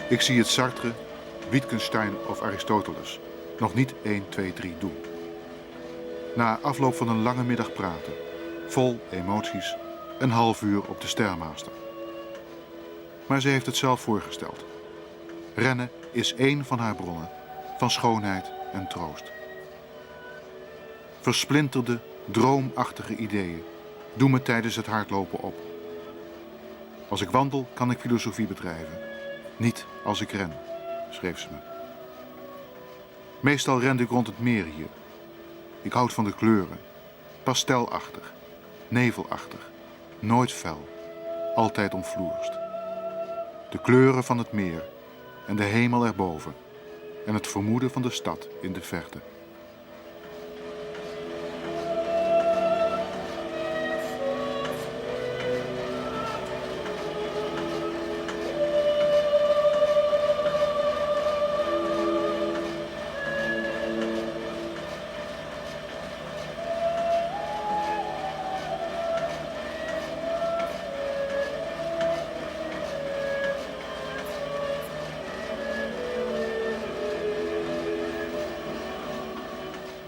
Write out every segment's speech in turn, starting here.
Ik zie het Sartre, Wittgenstein of Aristoteles nog niet 1, 2, 3 doen. Na afloop van een lange middag praten, vol emoties, een half uur op de Stairmaster. Maar ze heeft het zelf voorgesteld. Rennen is één van haar bronnen van schoonheid en troost. Versplinterde, droomachtige ideeën doen me tijdens het hardlopen op. Als ik wandel, kan ik filosofie bedrijven. Niet als ik ren, schreef ze me. Meestal rende ik rond het meer hier. Ik houd van de kleuren. Pastelachtig, nevelachtig, nooit fel, altijd omfloerst. De kleuren van het meer en de hemel erboven en het vermoeden van de stad in de verte.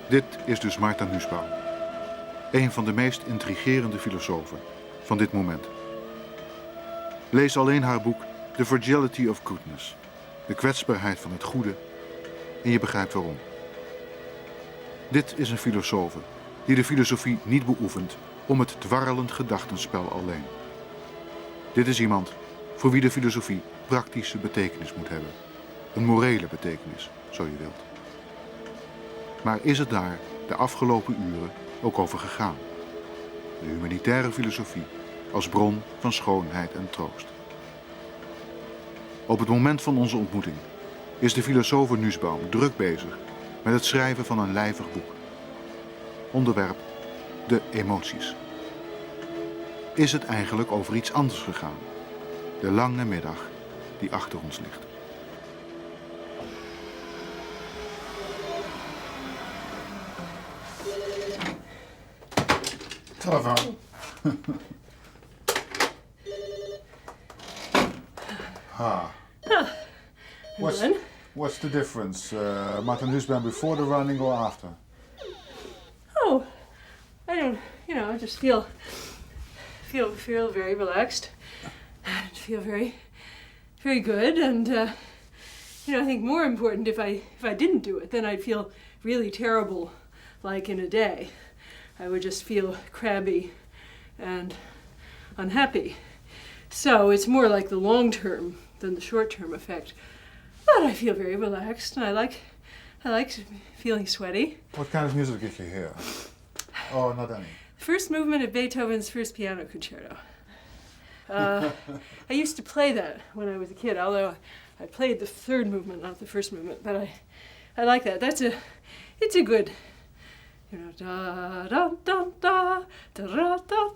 Dit is dus Martha Nussbaum, een van de meest intrigerende filosofen van dit moment. Lees alleen haar boek The Fragility of Goodness, de kwetsbaarheid van het goede, en je begrijpt waarom. Dit is een filosofe die de filosofie niet beoefent om het dwarrelend gedachtenspel alleen. Dit is iemand voor wie de filosofie praktische betekenis moet hebben. Een morele betekenis, zo je wilt. Maar is het daar de afgelopen uren ook over gegaan? De humanitaire filosofie als bron van schoonheid en troost. Op het moment van onze ontmoeting is de filosoof Nussbaum druk bezig met het schrijven van een lijvig boek. Onderwerp: de emoties. Is het eigenlijk over iets anders gegaan? De lange middag die achter ons ligt. Telefoon. What's the difference? Martha Nussbaum before the running or after? Oh, I don't, I just feel very relaxed. I feel very good, and I think more important, if I didn't do it, then I'd feel really terrible, like in a day. I would just feel crabby and unhappy. So it's more like the long term than the short term effect. But I feel very relaxed, and I like feeling sweaty. What kind of music did you hear? Oh, not any. First movement of Beethoven's First Piano Concerto. I used to play that when I was a kid, although I played the third movement, not the first movement. But I like that. It's a good, da da da da da da da da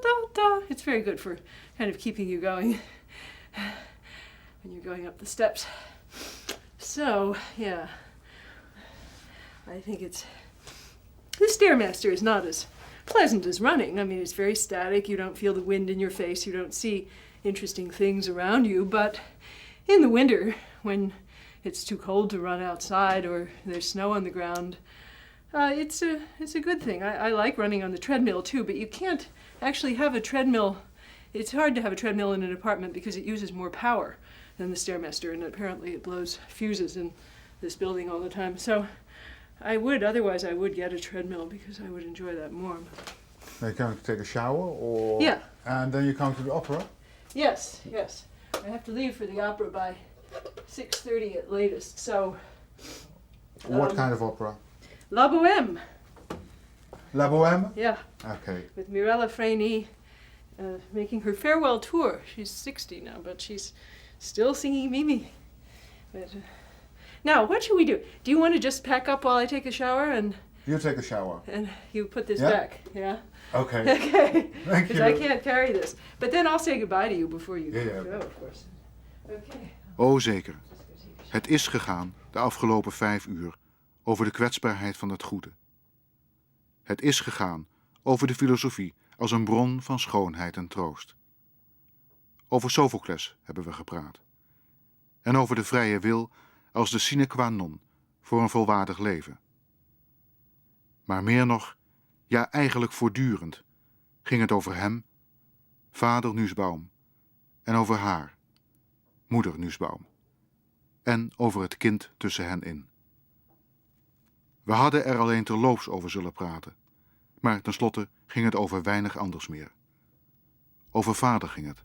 da da. It's very good for kind of keeping you going when you're going up the steps. So yeah, I think the Stairmaster is not as pleasant as running. I mean, it's very static. You don't feel the wind in your face. You don't see interesting things around you. But in the winter, when it's too cold to run outside or there's snow on the ground, it's a good thing. I like running on the treadmill too, but you can't actually have a treadmill. It's hard to have a treadmill in an apartment because it uses more power than the Stairmaster, and apparently it blows fuses in this building all the time. So otherwise I would get a treadmill because I would enjoy that more. Are you going to take a shower, or? Yeah. And then you come to the opera? Yes. I have to leave for the opera by 6:30 at latest, so... What kind of opera? La Bohème. La Bohème? Yeah. Okay. With Mirella Freni making her farewell tour. She's 60 now, but she's still singing Mimi. But, now, what should we do? Do you want to just pack up while I take a shower and... You take a shower. And you put this Yeah? back, yeah? Okay. Okay. Thank Because you. I can't carry this. But then I'll say goodbye to you before you Yeah. go, of course. Okay. O zeker, het is gegaan de afgelopen 5 uur over de kwetsbaarheid van het goede. Het is gegaan over de filosofie als een bron van schoonheid en troost. Over Sophocles hebben we gepraat. en over de vrije wil als de sine qua non voor een volwaardig leven. Maar meer nog, ja eigenlijk voortdurend, ging het over hem, vader Nussbaum, en over haar, moeder Nussbaum, en over het kind tussen hen in. We hadden er alleen terloops over zullen praten, maar tenslotte ging het over weinig anders meer. Over vader ging het,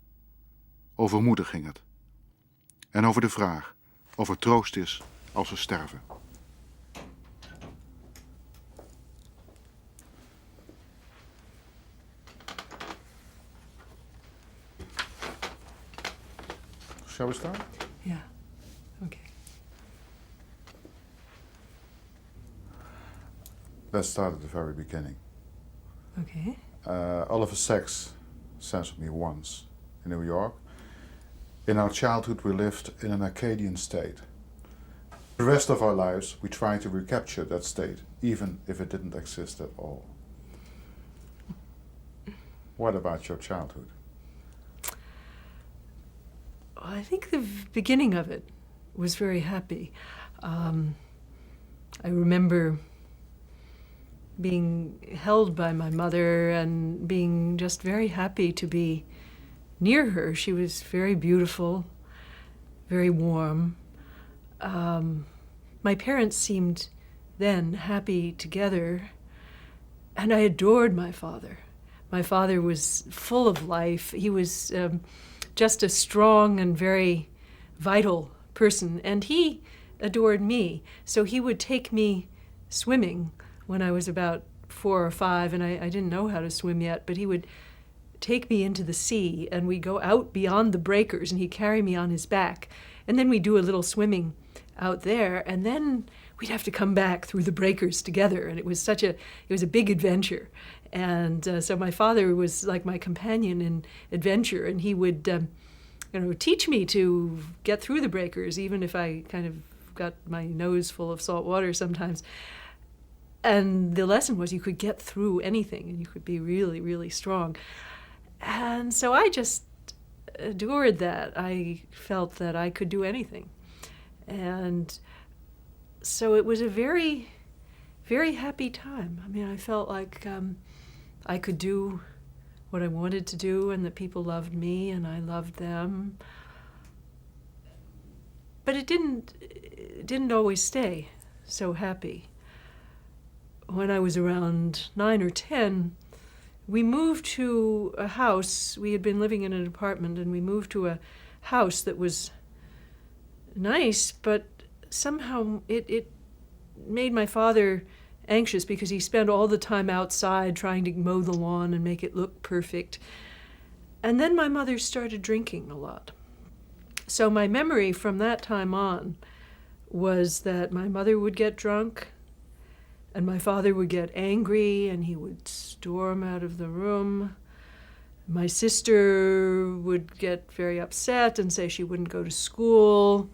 over moeder ging het, en over de vraag of er troost is als we sterven. Shall we start? Yeah. Okay. Let's start at the very beginning. Okay. Oliver Sacks says of me once in New York, in our childhood we lived in an Arcadian state. The rest of our lives we try to recapture that state, even if it didn't exist at all. What about your childhood? I think the beginning of it was very happy. I remember being held by my mother and being just very happy to be near her. She was very beautiful, very warm. My parents seemed then happy together, and I adored my father. My father was full of life. He was just a strong and very vital person, and he adored me. So he would take me swimming when I was about 4 or 5, and I didn't know how to swim yet, but he would take me into the sea, and we'd go out beyond the breakers, and he'd carry me on his back. And then we'd do a little swimming out there, and then we'd have to come back through the breakers together, and it was a big adventure. And so my father was like my companion in adventure, and he would teach me to get through the breakers, even if I kind of got my nose full of salt water sometimes. And the lesson was you could get through anything, and you could be really, really strong. And so I just adored that. I felt that I could do anything. And so it was a very, very happy time. I mean, I felt like I could do what I wanted to do, and that people loved me and I loved them. But it didn't always stay so happy. When I was around 9 or 10, we moved to a house. We had been living in an apartment, and we moved to a house that was nice, but somehow it made my father anxious because he spent all the time outside trying to mow the lawn and make it look perfect. And then my mother started drinking a lot. So my memory from that time on was that my mother would get drunk, and my father would get angry, and he would storm out of the room. My sister would get very upset and say she wouldn't go to school.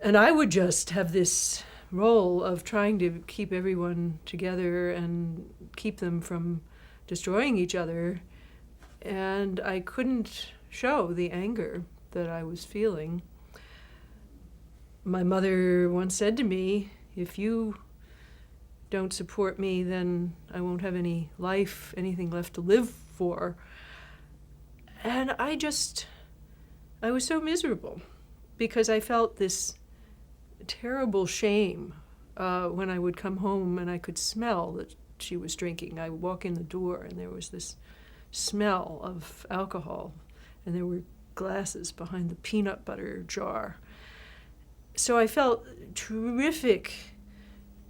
And I would just have this role of trying to keep everyone together and keep them from destroying each other. And I couldn't show the anger that I was feeling. My mother once said to me, if you don't support me, then I won't have any life, anything left to live for. And I was so miserable because I felt this terrible shame when I would come home and I could smell that she was drinking. I would walk in the door and there was this smell of alcohol, and there were glasses behind the peanut butter jar. So I felt terrific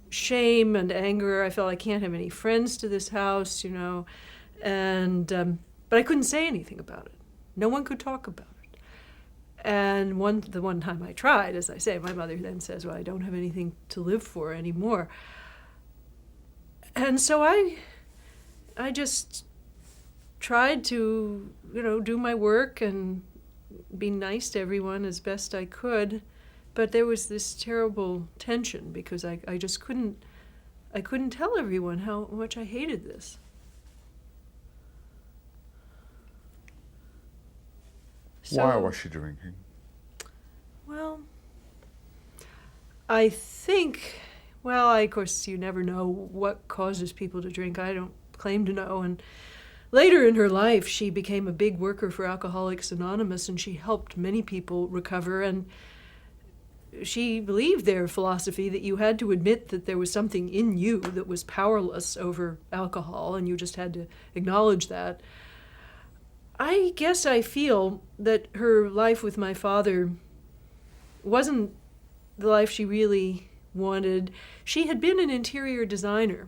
shame and anger. I felt I can't have any friends to this house, and but I couldn't say anything about it. No one could talk about it. And the one time I tried, as I say, my mother then says, well, I don't have anything to live for anymore. And so I just tried to, do my work and be nice to everyone as best I could. But there was this terrible tension because I just couldn't tell everyone how much I hated this. Why was she drinking? Well, I think, well, of course, you never know what causes people to drink. I don't claim to know. And later in her life, she became a big worker for Alcoholics Anonymous, and she helped many people recover. And she believed their philosophy that you had to admit that there was something in you that was powerless over alcohol, and you just had to acknowledge that. I guess I feel that her life with my father wasn't the life she really wanted. She had been an interior designer,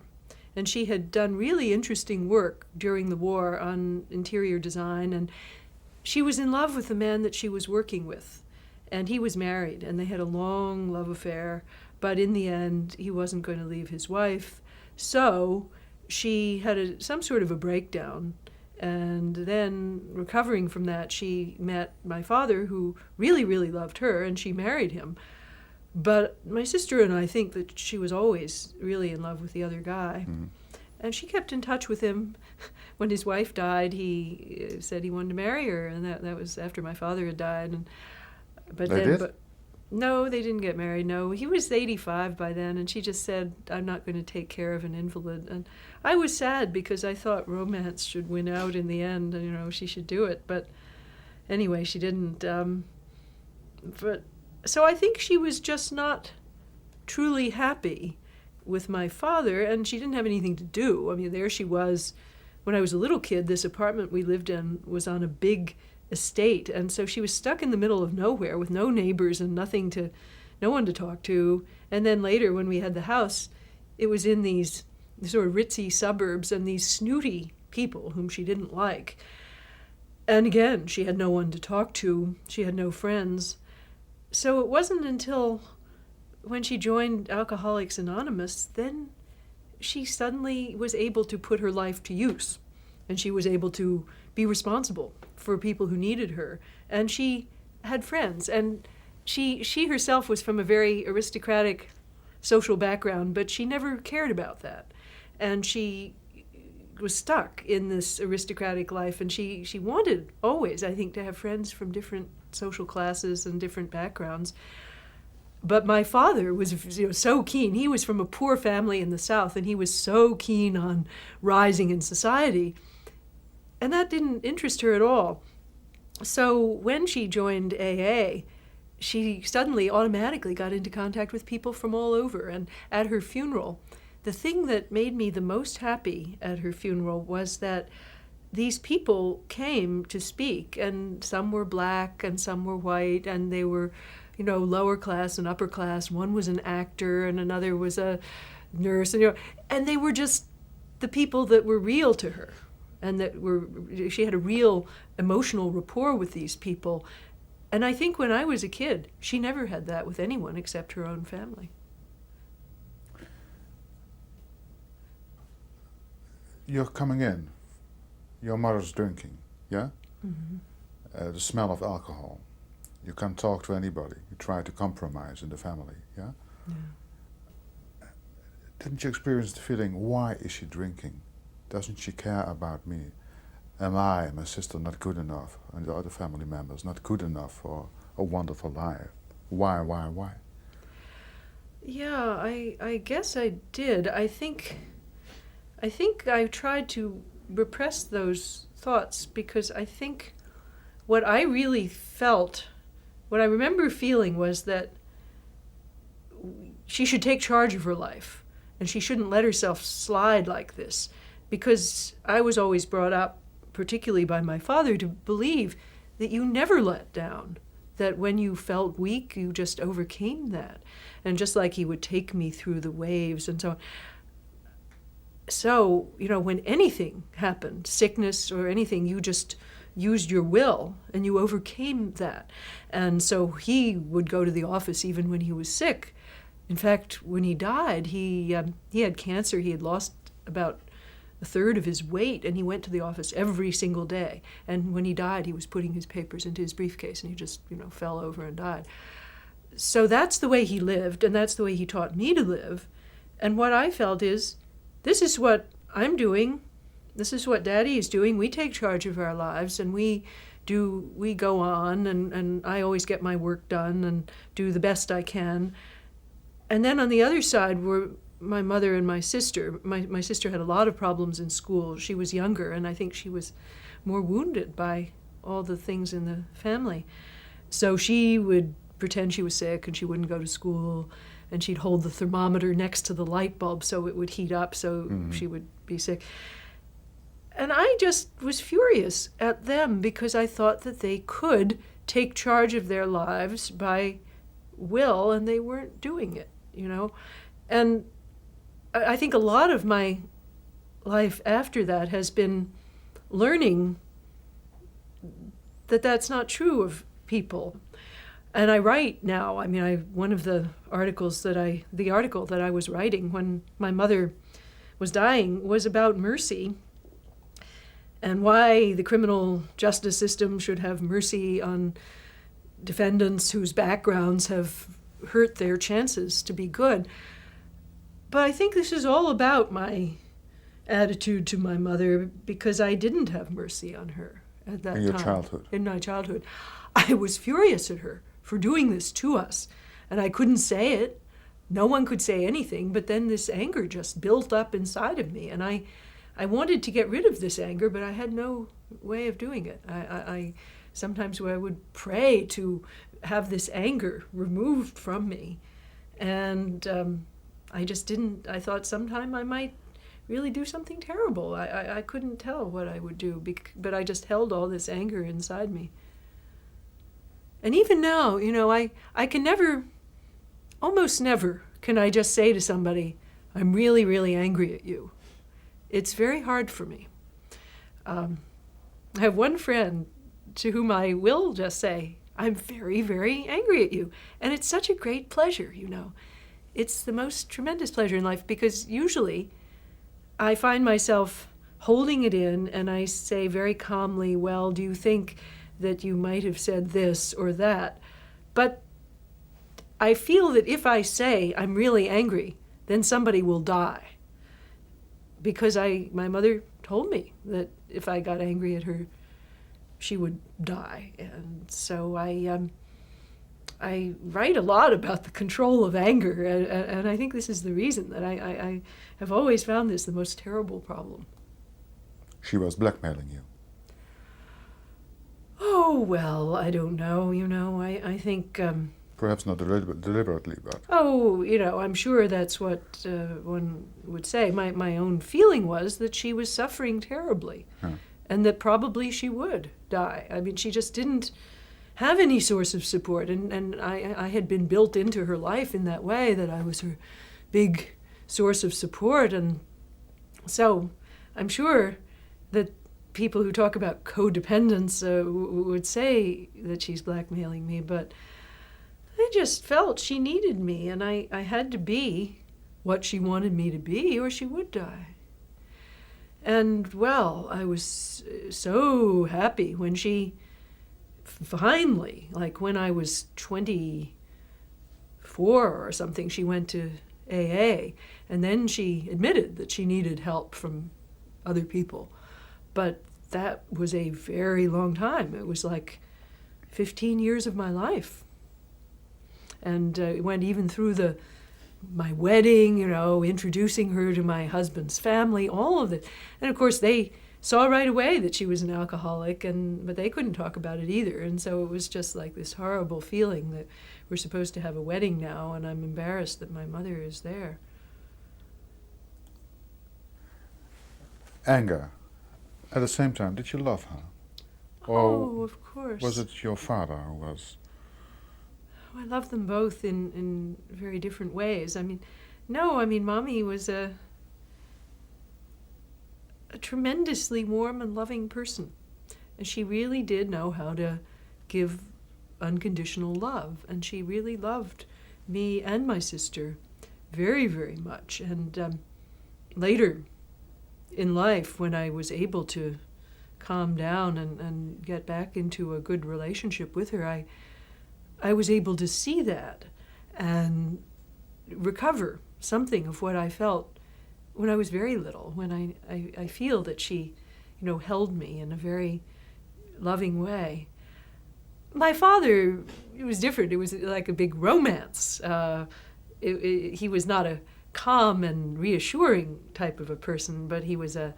and she had done really interesting work during the war on interior design, and she was in love with the man that she was working with. And he was married, and they had a long love affair, but in the end, he wasn't going to leave his wife. So she had some sort of a breakdown, and then recovering from that, she met my father, who really, really loved her, and she married him. But my sister and I think that she was always really in love with the other guy. Mm-hmm. And she kept in touch with him. When his wife died, he said he wanted to marry her, and that was after my father had died. But no, they didn't get married. No, he was 85 by then, and she just said, "I'm not going to take care of an invalid." And I was sad because I thought romance should win out in the end, and she should do it. But anyway, she didn't. So I think she was just not truly happy with my father, and she didn't have anything to do. I mean, there she was. When I was a little kid, this apartment we lived in was on a big estate, and so she was stuck in the middle of nowhere with no neighbors and no one to talk to. And then later, when we had the house, it was in these sort of ritzy suburbs and these snooty people whom she didn't like. And again, she had no one to talk to. She had no friends. So it wasn't until when she joined Alcoholics Anonymous, then she suddenly was able to put her life to use, and she was able to be responsible for people who needed her. And she had friends, and she herself was from a very aristocratic social background, but she never cared about that. And she was stuck in this aristocratic life, and she wanted always, I think, to have friends from different social classes and different backgrounds. But my father was so keen. He was from a poor family in the South, and he was so keen on rising in society. And that didn't interest her at all. So when she joined AA, she suddenly automatically got into contact with people from all over. And at her funeral, the thing that made me the most happy at her funeral was that these people came to speak, and some were black and some were white, and they were, lower class and upper class. One was an actor and another was a nurse, and they were just the people that were real to her. And she had a real emotional rapport with these people. And I think when I was a kid, she never had that with anyone except her own family. You're coming in. Your mother's drinking, yeah? Mm-hmm. The smell of alcohol. You can't talk to anybody. You try to compromise in the family, yeah? Yeah. Didn't you experience the feeling, why is she drinking? Doesn't she care about me? Am I, my sister, not good enough? And the other family members not good enough for a wonderful life? Why? Yeah, I guess I did. I think I tried to repress those thoughts because I think what I really felt, what I remember feeling was that she should take charge of her life and she shouldn't let herself slide like this. Because I was always brought up, particularly by my father, to believe that you never let down, that when you felt weak, you just overcame that. And just like he would take me through the waves and so on. So, when anything happened, sickness or anything, you just used your will and you overcame that. And so he would go to the office even when he was sick. In fact, when he died, he had cancer. He had lost about a third of his weight, and he went to the office every single day. And when he died, he was putting his papers into his briefcase, and he just, fell over and died. So that's the way he lived, and that's the way he taught me to live. And what I felt is, this is what I'm doing. This is what Daddy is doing. We take charge of our lives, and we we go on, and I always get my work done and do the best I can. And then on the other side were my mother and my sister. My sister had a lot of problems in school. She was younger, and I think she was more wounded by all the things in the family. So she would pretend she was sick, and she wouldn't go to school, and she'd hold the thermometer next to the light bulb so it would heat up, so she would be sick. And I just was furious at them because I thought that they could take charge of their lives by will, and they weren't doing it, you know. And I think a lot of my life after that has been learning that that's not true of people. And I write now. I mean, one of the article that I was writing when my mother was dying was about mercy and why the criminal justice system should have mercy on defendants whose backgrounds have hurt their chances to be good. But I think this is all about my attitude to my mother, because I didn't have mercy on her at that time. In your childhood? In my childhood. I was furious at her for doing this to us, and I couldn't say it. No one could say anything, but then this anger just built up inside of me, and I wanted to get rid of this anger, but I had no way of doing it. I sometimes I would pray to have this anger removed from me, and I just didn't. I thought sometime I might really do something terrible. I couldn't tell what I would do, but I just held all this anger inside me. And even now, you know, I can never, almost never, can I just say to somebody, I'm really, really angry at you. It's very hard for me. I have one friend to whom I will just say, I'm very, very angry at you. And it's such a great pleasure, you know. It's the most tremendous pleasure in life, because usually I find myself holding it in, and I say very calmly, well, do you think that you might have said this or that? But I feel that if I say I'm really angry, then somebody will die. Because my mother told me that if I got angry at her, she would die. And so I write a lot about the control of anger, and I think this is the reason that I have always found this the most terrible problem. She was blackmailing you. Oh, well, I don't know, you know, I think... Perhaps not deliberately, but... Oh, you know, I'm sure that's what one would say. My own feeling was that she was suffering terribly, and that probably she would die. I mean, she just didn't have any source of support, and I had been built into her life in that way, that I was her big source of support. And so I'm sure that people who talk about codependence would say that she's blackmailing me, but I just felt she needed me, and I had to be what she wanted me to be, or she would die. And, well, I was so happy when she finally, like when I was 24 or something, she went to AA, and then she admitted that she needed help from other people. But that was a very long time. It was like 15 years of my life. And it went even through my wedding, you know, introducing her to my husband's family, all of it. And of course they saw right away that she was an alcoholic, but they couldn't talk about it either. And so it was just like this horrible feeling that we're supposed to have a wedding now, and I'm embarrassed that my mother is there. Anger. At the same time, did you love her? Oh, of course. Was it your father who was... I love them both in very different ways. I mean, Mommy was a tremendously warm and loving person. And she really did know how to give unconditional love. And she really loved me and my sister very, very much. And later in life, when I was able to calm down and get back into a good relationship with her, I was able to see that and recover something of what I felt when I was very little, when I feel that she, you know, held me in a very loving way. My father, it was different. It was like a big romance. He was not a calm and reassuring type of a person, but it was a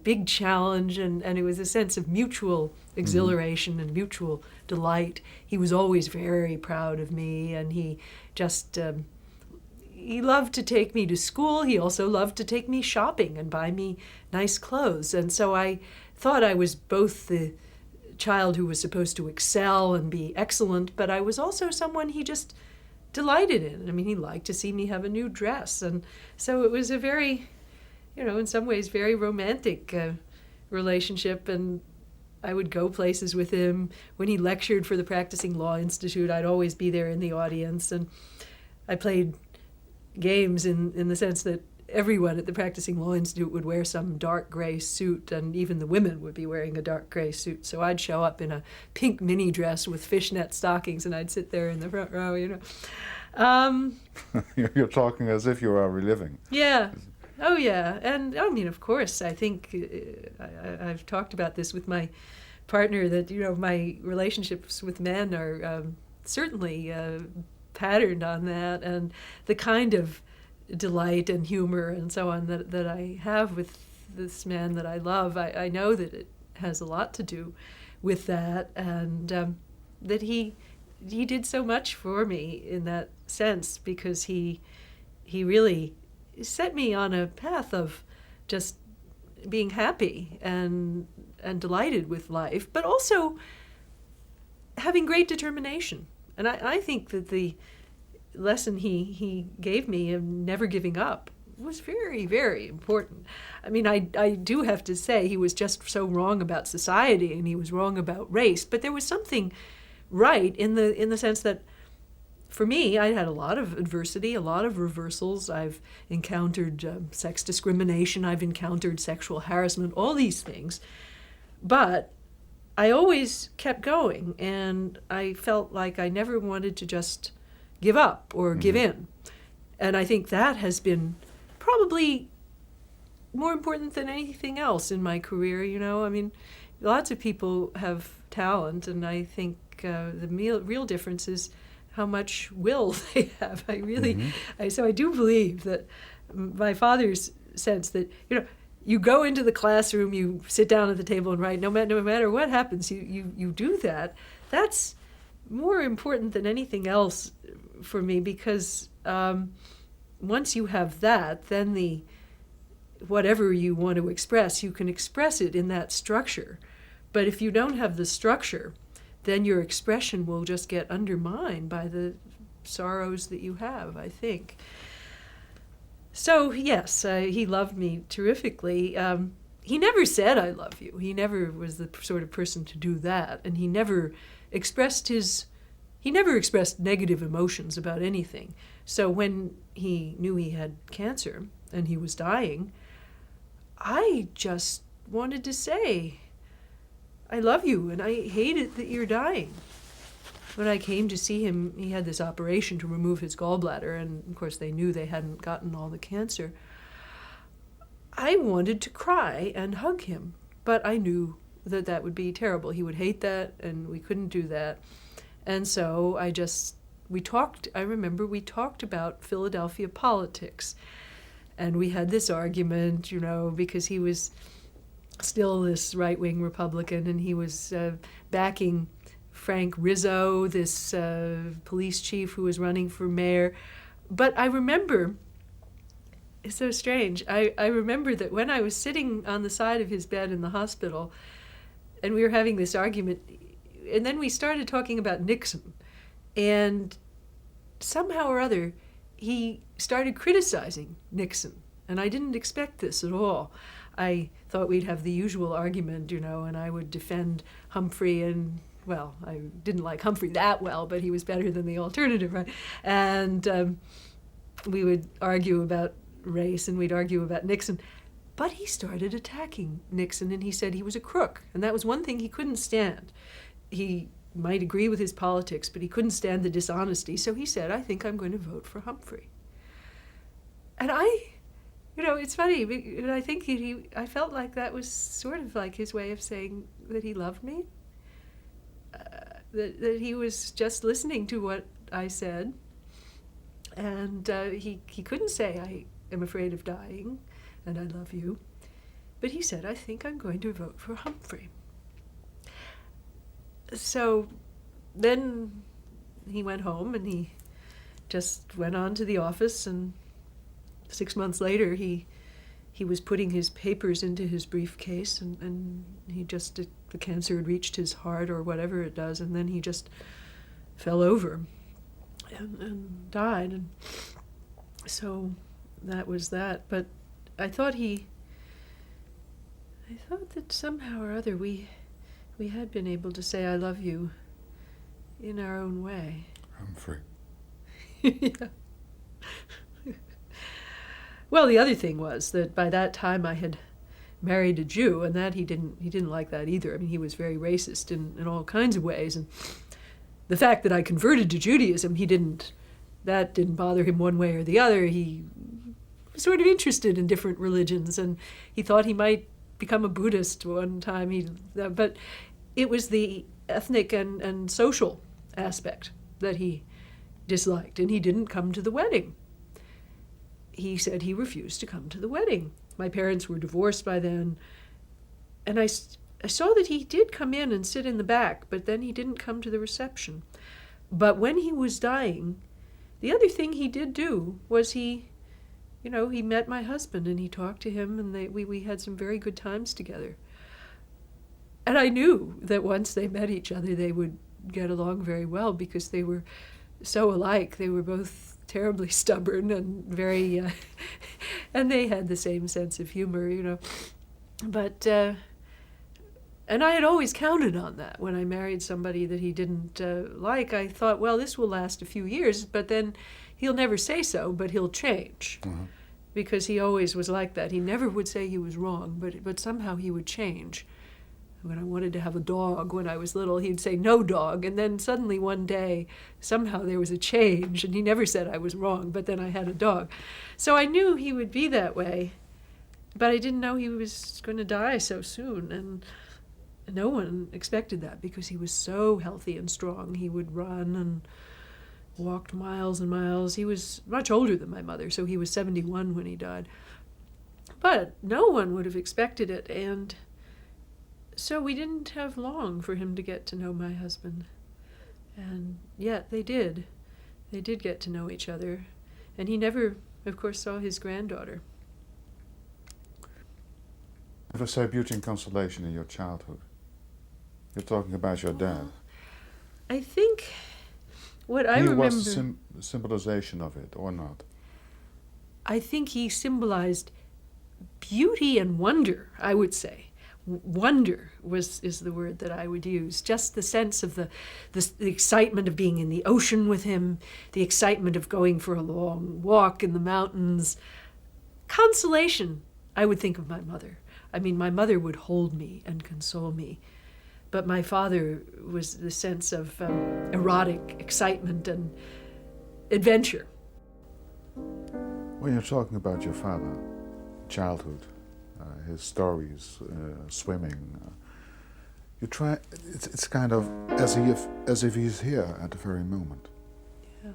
big challenge, and it was a sense of mutual exhilaration and mutual delight. He was always very proud of me, and he just, he loved to take me to school. He also loved to take me shopping and buy me nice clothes. And so I thought I was both the child who was supposed to excel and be excellent, but I was also someone he just delighted in. I mean, he liked to see me have a new dress. And so it was a very, in some ways, very romantic relationship. And I would go places with him. When he lectured for the Practicing Law Institute, I'd always be there in the audience. And I played games in the sense that everyone at the Practicing Law Institute would wear some dark gray suit, and even the women would be wearing a dark gray suit. So I'd show up in a pink mini dress with fishnet stockings, and I'd sit there in the front row, You're talking as if you are reliving. Yeah. Oh, yeah. And, I mean, of course, I think I've talked about this with my partner, that, my relationships with men are certainly patterned on that, and the kind of delight and humor and so on that I have with this man that I love. I know that it has a lot to do with that, and that he did so much for me in that sense, because he really set me on a path of just being happy and delighted with life, but also having great determination. And I think that the lesson he gave me of never giving up was very, very important. I mean, I do have to say he was just so wrong about society, and he was wrong about race, but there was something right in the sense that, for me, I had a lot of adversity, a lot of reversals. I've encountered sex discrimination, I've encountered sexual harassment, all these things. But I always kept going, and I felt like I never wanted to just give up or give in. And I think that has been probably more important than anything else in my career, I mean, lots of people have talent, and I think the real difference is how much will they have. So I do believe that my father's sense that, you go into the classroom, you sit down at the table and write, no matter what happens, you do that. That's more important than anything else for me, because once you have that, then whatever you want to express, you can express it in that structure. But if you don't have the structure, then your expression will just get undermined by the sorrows that you have, I think. So, yes, he loved me terrifically. He never said, "I love you." He never was the sort of person to do that. And he never expressed negative emotions about anything. So when he knew he had cancer and he was dying, I just wanted to say, "I love you, and I hate it that you're dying." When I came to see him, he had this operation to remove his gallbladder, and of course they knew they hadn't gotten all the cancer. I wanted to cry and hug him, but I knew that would be terrible. He would hate that, and we couldn't do that. And so I remember we talked about Philadelphia politics, and we had this argument, because he was still this right-wing Republican, and he was backing Frank Rizzo, this police chief who was running for mayor. But I remember, it's so strange, I remember that when I was sitting on the side of his bed in the hospital, and we were having this argument, and then we started talking about Nixon, and somehow or other, he started criticizing Nixon, and I didn't expect this at all. I thought we'd have the usual argument, and I would defend Humphrey, and, well, I didn't like Humphrey that well, but he was better than the alternative, right? And we would argue about race, and we'd argue about Nixon. But he started attacking Nixon, and he said he was a crook, and that was one thing he couldn't stand. He might agree with his politics, but he couldn't stand the dishonesty, so he said, "I think I'm going to vote for Humphrey." And it's funny, but I think I felt like that was sort of like his way of saying that he loved me. that he was just listening to what I said, and he couldn't say, I am afraid of dying and I love you, but he said, I think I'm going to vote for Humphrey. So then he went home and he just went on to the office, and 6 months later he was putting his papers into his briefcase, and he just, the cancer had reached his heart or whatever it does, and then he just fell over and died. And so that was that. But I thought that somehow or other we had been able to say I love you in our own way. Humphrey. Yeah. Well, the other thing was that by that time I had married a Jew, and that he didn't like that either. I mean, he was very racist in all kinds of ways, and the fact that I converted to Judaism, that didn't bother him one way or the other. He was sort of interested in different religions, and he thought he might become a Buddhist one time. But it was the ethnic and social aspect that he disliked, and he didn't come to the wedding. He said he refused to come to the wedding. My parents were divorced by then, and I saw that he did come in and sit in the back, but then he didn't come to the reception. But when he was dying, the other thing he did do was he met my husband, and he talked to him, and we had some very good times together. And I knew that once they met each other, they would get along very well, because they were so alike. They were both terribly stubborn and very, and they had the same sense of humor, But, and I had always counted on that. When I married somebody that he didn't like, I thought, well, this will last a few years, but then he'll never say so, but he'll change. Mm-hmm. Because he always was like that. He never would say he was wrong, but somehow he would change. When I wanted to have a dog when I was little, he'd say, no dog. And then suddenly one day, somehow there was a change, and he never said I was wrong, but then I had a dog. So I knew he would be that way, but I didn't know he was going to die so soon. And no one expected that, because he was so healthy and strong. He would run and walked miles and miles. He was much older than my mother, so he was 71 when he died. But no one would have expected it, and so we didn't have long for him to get to know my husband. And yet they did. They did get to know each other. And he never, of course, saw his granddaughter. Ever say beauty and consolation in your childhood? You're talking about your dad. I think what I remember... He was the symbolization of it, or not? I think he symbolized beauty and wonder, I would say. Wonder is the word that I would use. Just the sense of the excitement of being in the ocean with him, the excitement of going for a long walk in the mountains. Consolation, I would think of my mother. I mean, my mother would hold me and console me. But my father was the sense of erotic excitement and adventure. When you're talking about your father, childhood, his stories, swimming, you try. It's kind of as if he's here at the very moment. Yeah.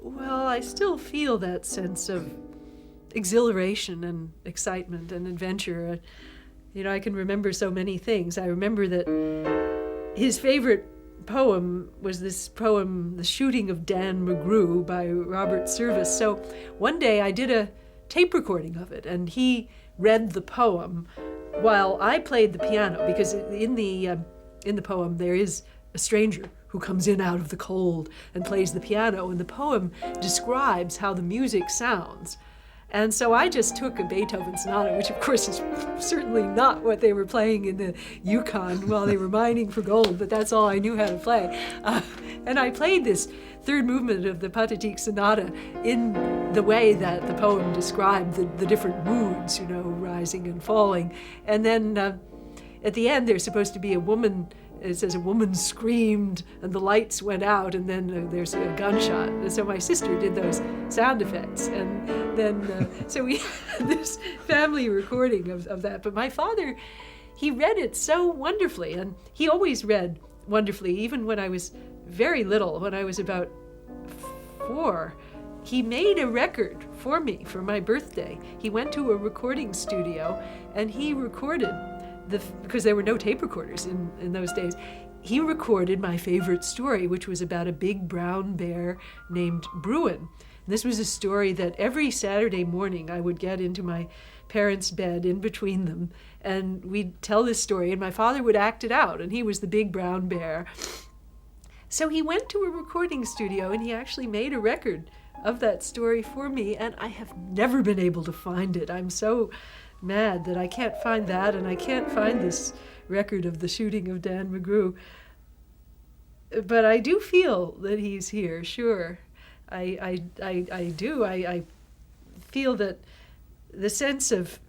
Well, I still feel that sense of exhilaration and excitement and adventure. I can remember so many things. I remember that his favorite poem was this poem, The Shooting of Dan McGrew by Robert Service. So one day I did a tape recording of it, and he read the poem while I played the piano, because in the poem there is a stranger who comes in out of the cold and plays the piano, and the poem describes how the music sounds. And so I just took a Beethoven sonata, which of course is certainly not what they were playing in the Yukon while they were mining for gold, but that's all I knew how to play. And I played this third movement of the Pathetique Sonata in the way that the poem described the different moods, rising and falling. And then at the end there's supposed to be a woman. It says a woman screamed and the lights went out, and then there's a gunshot. And so my sister did those sound effects, and then so we had this family recording of that. But my father, he read it so wonderfully, and he always read wonderfully. Even when I was very little, when I was about 4, he made a record for me for my birthday. He went to a recording studio and he recorded because there were no tape recorders in those days. He recorded my favorite story, which was about a big brown bear named Bruin. This was a story that every Saturday morning I would get into my parents' bed in between them, and we'd tell this story, and my father would act it out, and he was the big brown bear. So he went to a recording studio, and he actually made a record of that story for me, and I have never been able to find it. I'm so mad that I can't find that, and I can't find this record of the shooting of Dan McGrew. But I do feel that he's here, sure. I do. I feel that the sense of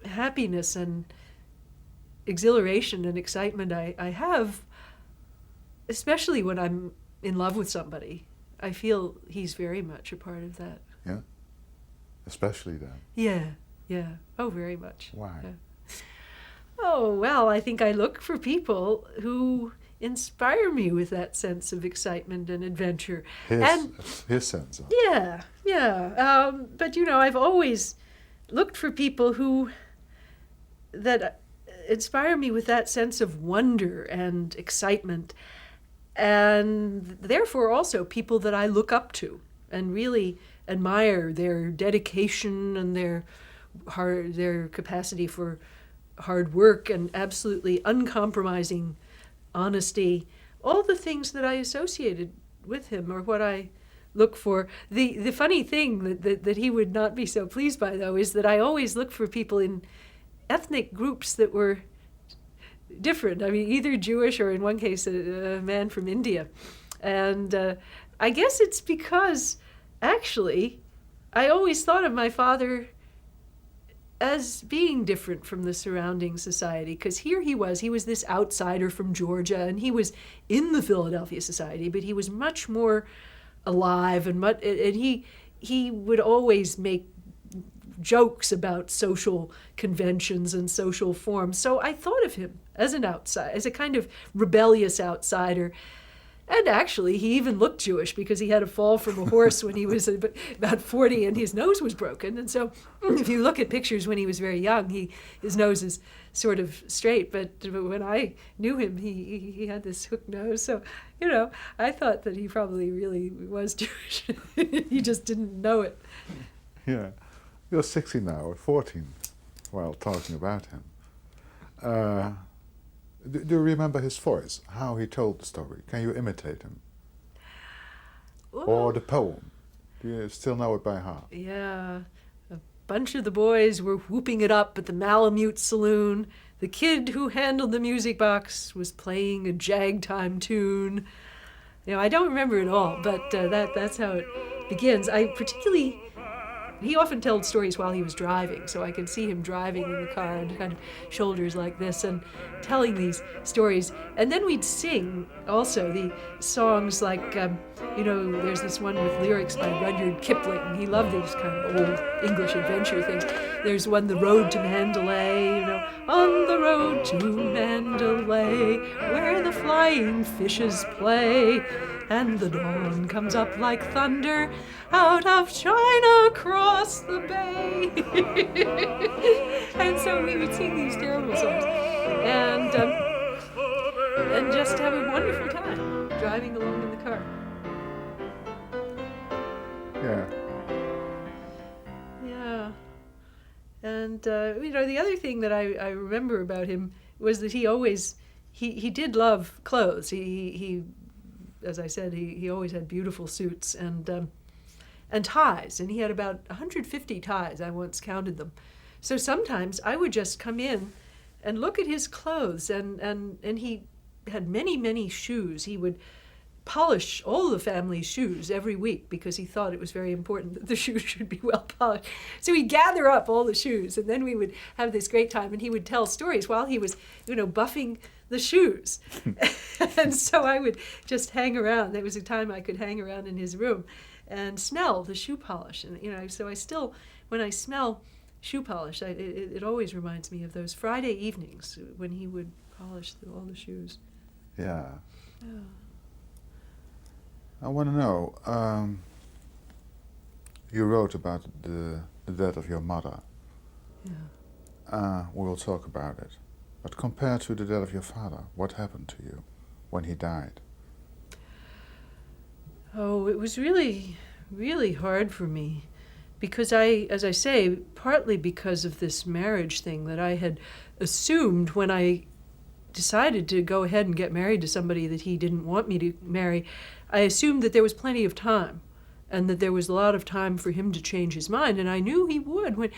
happiness and exhilaration and excitement I have, especially when I'm in love with somebody, I feel he's very much a part of that. Yeah? Especially then? Yeah. Oh, very much. Why? Yeah. Oh, well, I think I look for people who inspire me with that sense of excitement and adventure. His sense of. Yeah. But, I've always looked for people that inspire me with that sense of wonder and excitement, and therefore also people that I look up to and really admire their dedication and their capacity for hard work and absolutely uncompromising honesty, all the things that I associated with him or what I look for. The funny thing that he would not be so pleased by, though, is that I always look for people in ethnic groups that were different. I mean, either Jewish or, in one case, a man from India. And I guess it's because, actually, I always thought of my father as being different from the surrounding society, because here he was this outsider from Georgia, and he was in the Philadelphia Society, but he was much more alive, and he would always make jokes about social conventions and social forms. So I thought of him as an outsider, as a kind of rebellious outsider. And actually, he even looked Jewish because he had a fall from a horse when he was about 40 and his nose was broken. And so if you look at pictures when he was very young, his nose is sort of straight. But when I knew him, he had this hooked nose. So, I thought that he probably really was Jewish. He just didn't know it. Yeah. You're 60 now, or 14, while talking about him. Do you remember his voice, how he told the story? Can you imitate him? Well, or the poem? Do you still know it by heart? Yeah. A bunch of the boys were whooping it up at the Malamute Saloon. The kid who handled the music box was playing a jagtime tune. I don't remember it all, but that's how it begins. He often told stories while he was driving, so I could see him driving in the car and kind of shoulders like this and telling these stories. And then we'd sing also the songs like, there's this one with lyrics by Rudyard Kipling. He loved these kind of old English adventure things. There's one, The Road to Mandalay, on the road to Mandalay, where the flying fishes play. And the dawn comes up like thunder out of China across the bay. And so we would sing these terrible songs and just have a wonderful time driving along in the car. Yeah. Yeah. And, the other thing that I remember about him was that he always, he did love clothes. He as I said, he always had beautiful suits and ties, and he had about 150 ties. I once counted them. So sometimes I would just come in and look at his clothes, and he had many, many shoes. He would polish all the family's shoes every week because he thought it was very important that the shoes should be well polished. So he'd gather up all the shoes, and then we would have this great time, and he would tell stories while he was, buffing the shoes. And so I would just hang around. There was a time I could hang around in his room and smell the shoe polish. And, so I still, when I smell shoe polish, it always reminds me of those Friday evenings when he would polish all the shoes. Yeah. Yeah. I want to know, you wrote about the death of your mother. Yeah. We will talk about it. But compared to the death of your father, what happened to you when he died? Oh, it was really, really hard for me because as I say, partly because of this marriage thing that I had assumed when I decided to go ahead and get married to somebody that he didn't want me to marry, I assumed that there was plenty of time and that there was a lot of time for him to change his mind, and I knew he would. When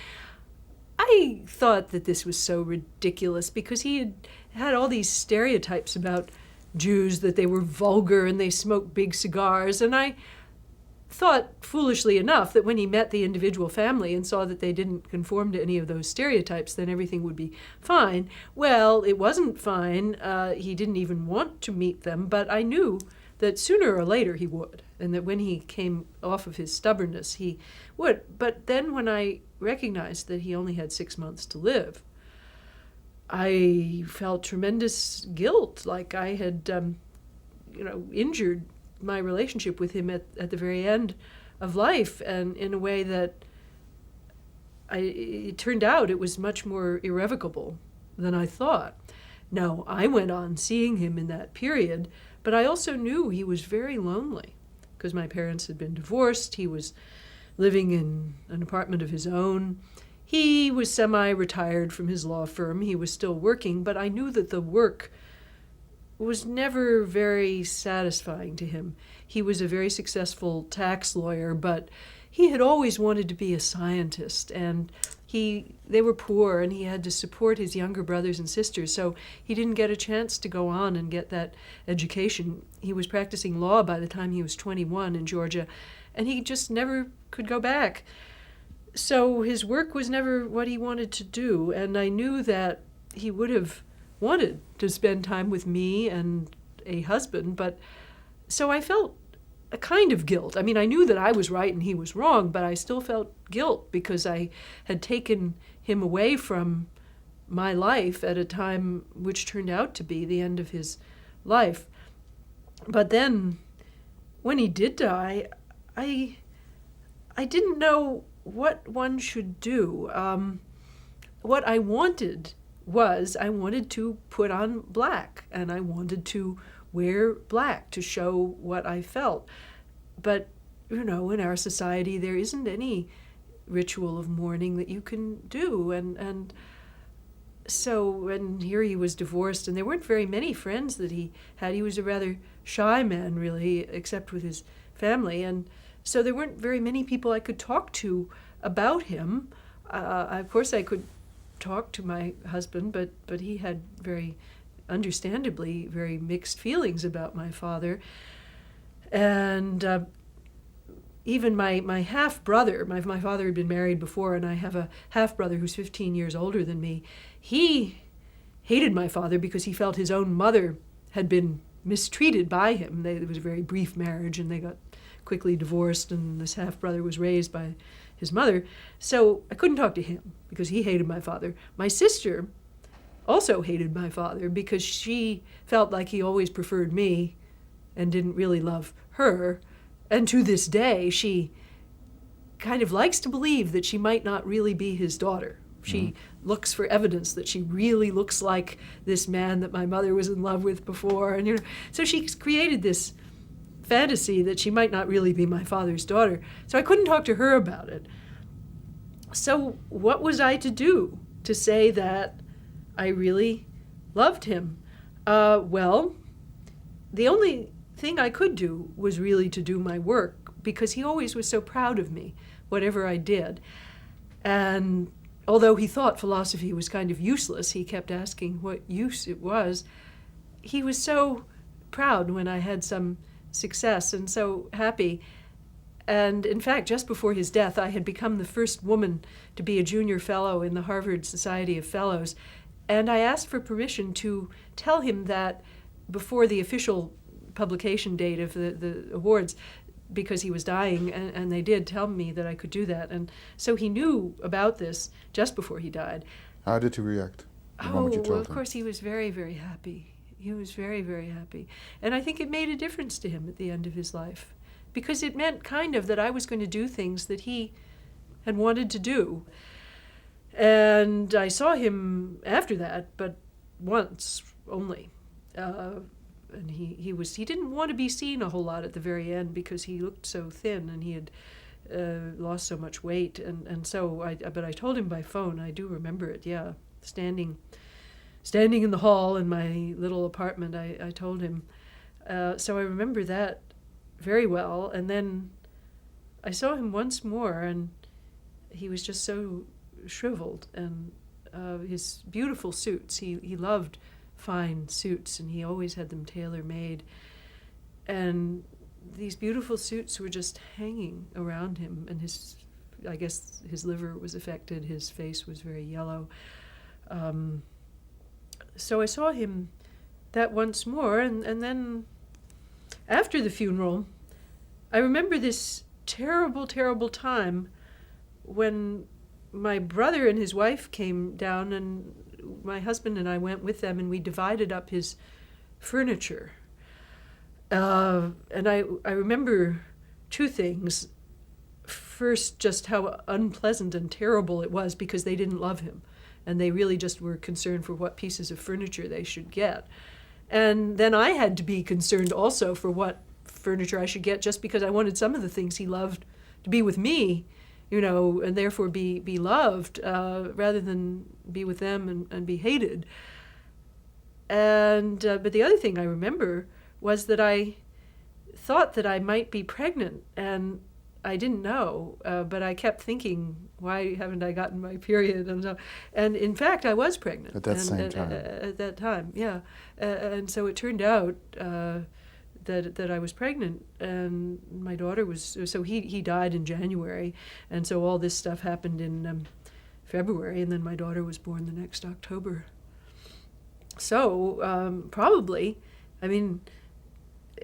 I thought that this was so ridiculous because he had all these stereotypes about Jews, that they were vulgar and they smoked big cigars, and I thought, foolishly enough, that when he met the individual family and saw that they didn't conform to any of those stereotypes, then everything would be fine. Well, it wasn't fine. He didn't even want to meet them, but I knew that sooner or later he would, and that when he came off of his stubbornness, he would. But then when I recognized that he only had 6 months to live, I felt tremendous guilt, like I had, injured my relationship with him at the very end of life, and in a way that it turned out it was much more irrevocable than I thought. Now, I went on seeing him in that period, but I also knew he was very lonely because my parents had been divorced. He was living in an apartment of his own. He was semi-retired from his law firm. He was still working, but I knew that the work was never very satisfying to him. He was a very successful tax lawyer, but he had always wanted to be a scientist, and they were poor, and he had to support his younger brothers and sisters, so he didn't get a chance to go on and get that education. He was practicing law by the time he was 21 in Georgia, and he just never could go back. So his work was never what he wanted to do, and I knew that he would have wanted to spend time with me and a husband, but so I felt a kind of guilt. I mean, I knew that I was right and he was wrong, but I still felt guilt because I had taken him away from my life at a time which turned out to be the end of his life. But then, when he did die, I didn't know what one should do. What I wanted was I wanted to put on black, and I wanted to wear black to show what I felt. But, in our society, there isn't any ritual of mourning that you can do. And so, and here he was divorced, and there weren't very many friends that he had. He was a rather shy man, really, except with his family. And so there weren't very many people I could talk to about him. Of course, I could talk to my husband, but he had very understandably very mixed feelings about my father. And even my half-brother, my father had been married before, and I have a half-brother who's 15 years older than me. He hated my father because he felt his own mother had been mistreated by him. It was a very brief marriage, and they got quickly divorced, and this half-brother was raised by his mother. So I couldn't talk to him because he hated my father. My sister also hated my father because she felt like he always preferred me and didn't really love her. And to this day, she kind of likes to believe that she might not really be his daughter. She looks for evidence that she really looks like this man that my mother was in love with before. And so she's created this fantasy that she might not really be my father's daughter. So I couldn't talk to her about it. So what was I to do to say that I really loved him? Well, the only thing I could do was really to do my work, because he always was so proud of me, whatever I did. And although he thought philosophy was kind of useless, he kept asking what use it was. He was so proud when I had some success and so happy. And in fact, just before his death, I had become the first woman to be a junior fellow in the Harvard Society of Fellows. And I asked for permission to tell him that before the official publication date of the awards, because he was dying, and they did tell me that I could do that. And so he knew about this just before he died. How did he react the moment you told well, of him? course, he was very, very happy. He was very, very happy. And I think it made a difference to him at the end of his life, because it meant kind of that I was going to do things that he had wanted to do. And I saw him after that, but once only. And he didn't want to be seen a whole lot at the very end because he looked so thin and he had lost so much weight. But I told him by phone, I do remember it, yeah, standing in the hall in my little apartment, I told him. So I remember that very well. And then I saw him once more, and he was just so shriveled. And his beautiful suits, he loved fine suits, and he always had them tailor-made. And these beautiful suits were just hanging around him, and I guess his liver was affected, his face was very yellow. So I saw him that once more, and then after the funeral, I remember this terrible, terrible time when my brother and his wife came down, and my husband and I went with them, and we divided up his furniture. And I remember two things. First, just how unpleasant and terrible it was because they didn't love him, and they really just were concerned for what pieces of furniture they should get. And then I had to be concerned also for what furniture I should get, just because I wanted some of the things he loved to be with me, and therefore be loved rather than be with them and be hated. And but the other thing I remember was that I thought that I might be pregnant, and I didn't know, but I kept thinking, why haven't I gotten my period? And in fact, I was pregnant. At that same time? At that time, yeah. And so it turned out that I was pregnant, and my daughter was, so he died in January, and so all this stuff happened in February, and then my daughter was born the next October. So probably,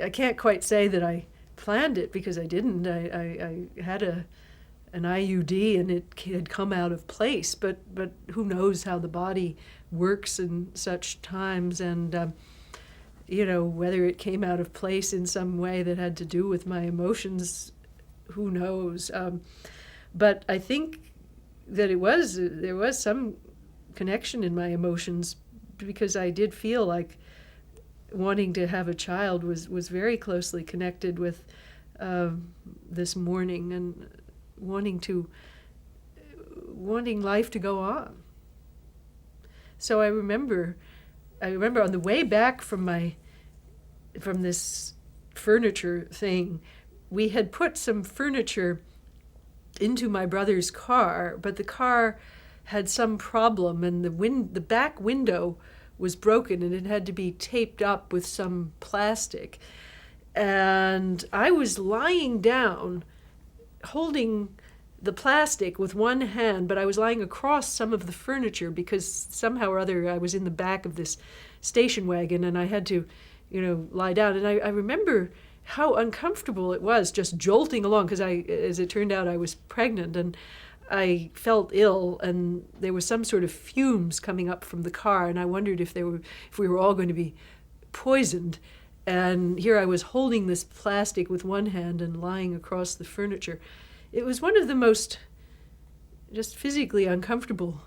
I can't quite say that I planned it because I didn't. I had an IUD and it had come out of place, but who knows how the body works in such times, and whether it came out of place in some way that had to do with my emotions, who knows. But I think that there was some connection in my emotions, because I did feel like wanting to have a child was very closely connected with this mourning and wanting life to go on. So I remember on the way back from this furniture thing, we had put some furniture into my brother's car, but the car had some problem, and the back window was broken, and it had to be taped up with some plastic. And I was lying down, holding the plastic with one hand, but I was lying across some of the furniture because somehow or other I was in the back of this station wagon, and I had to, lie down. And I remember how uncomfortable it was just jolting along, because as it turned out, I was pregnant, and I felt ill, and there was some sort of fumes coming up from the car, and I wondered if we were all going to be poisoned. And here I was holding this plastic with one hand and lying across the furniture. It was one of the most just physically uncomfortable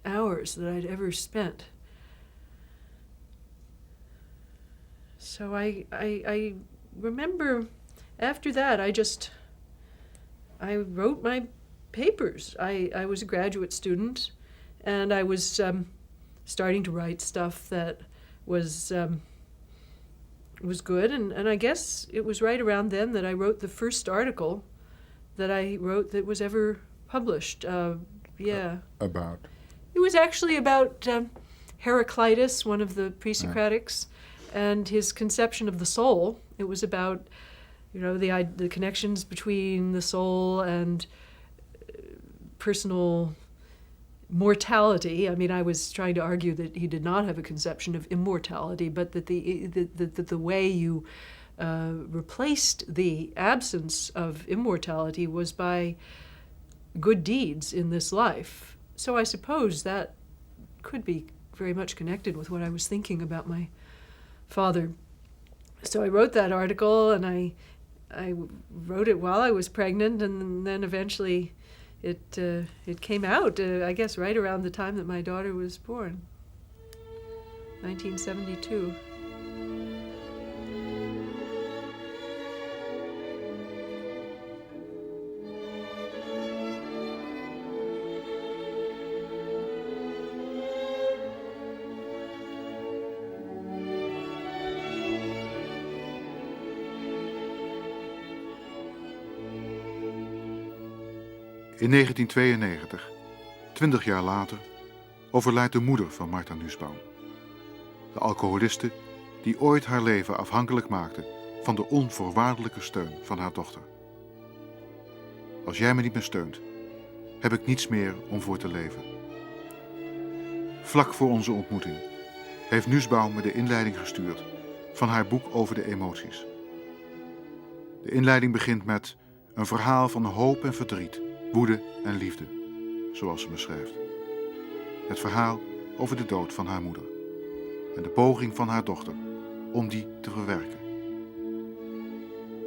hours that I'd ever spent. So I remember after that I wrote my papers. I was a graduate student, and I was starting to write stuff that was good, and I guess it was right around then that I wrote the first article that I wrote that was ever published. About? It was actually about Heraclitus, one of the pre-Socratics, and his conception of the soul. It was about the connections between the soul and personal mortality. I was trying to argue that he did not have a conception of immortality, but that the way you replaced the absence of immortality was by good deeds in this life. So I suppose that could be very much connected with what I was thinking about my father. So I wrote that article, and I wrote it while I was pregnant, and then eventually it came out, I guess, right around the time that my daughter was born, 1972. In 1992, 20 jaar later, overlijdt de moeder van Martha Nussbaum. De alcoholiste die ooit haar leven afhankelijk maakte van de onvoorwaardelijke steun van haar dochter. Als jij me niet meer steunt, heb ik niets meer om voor te leven. Vlak voor onze ontmoeting heeft Nussbaum me de inleiding gestuurd van haar boek over de emoties. De inleiding begint met een verhaal van hoop en verdriet, woede en liefde, zoals ze beschrijft. Het verhaal over de dood van haar moeder en de poging van haar dochter om die te verwerken.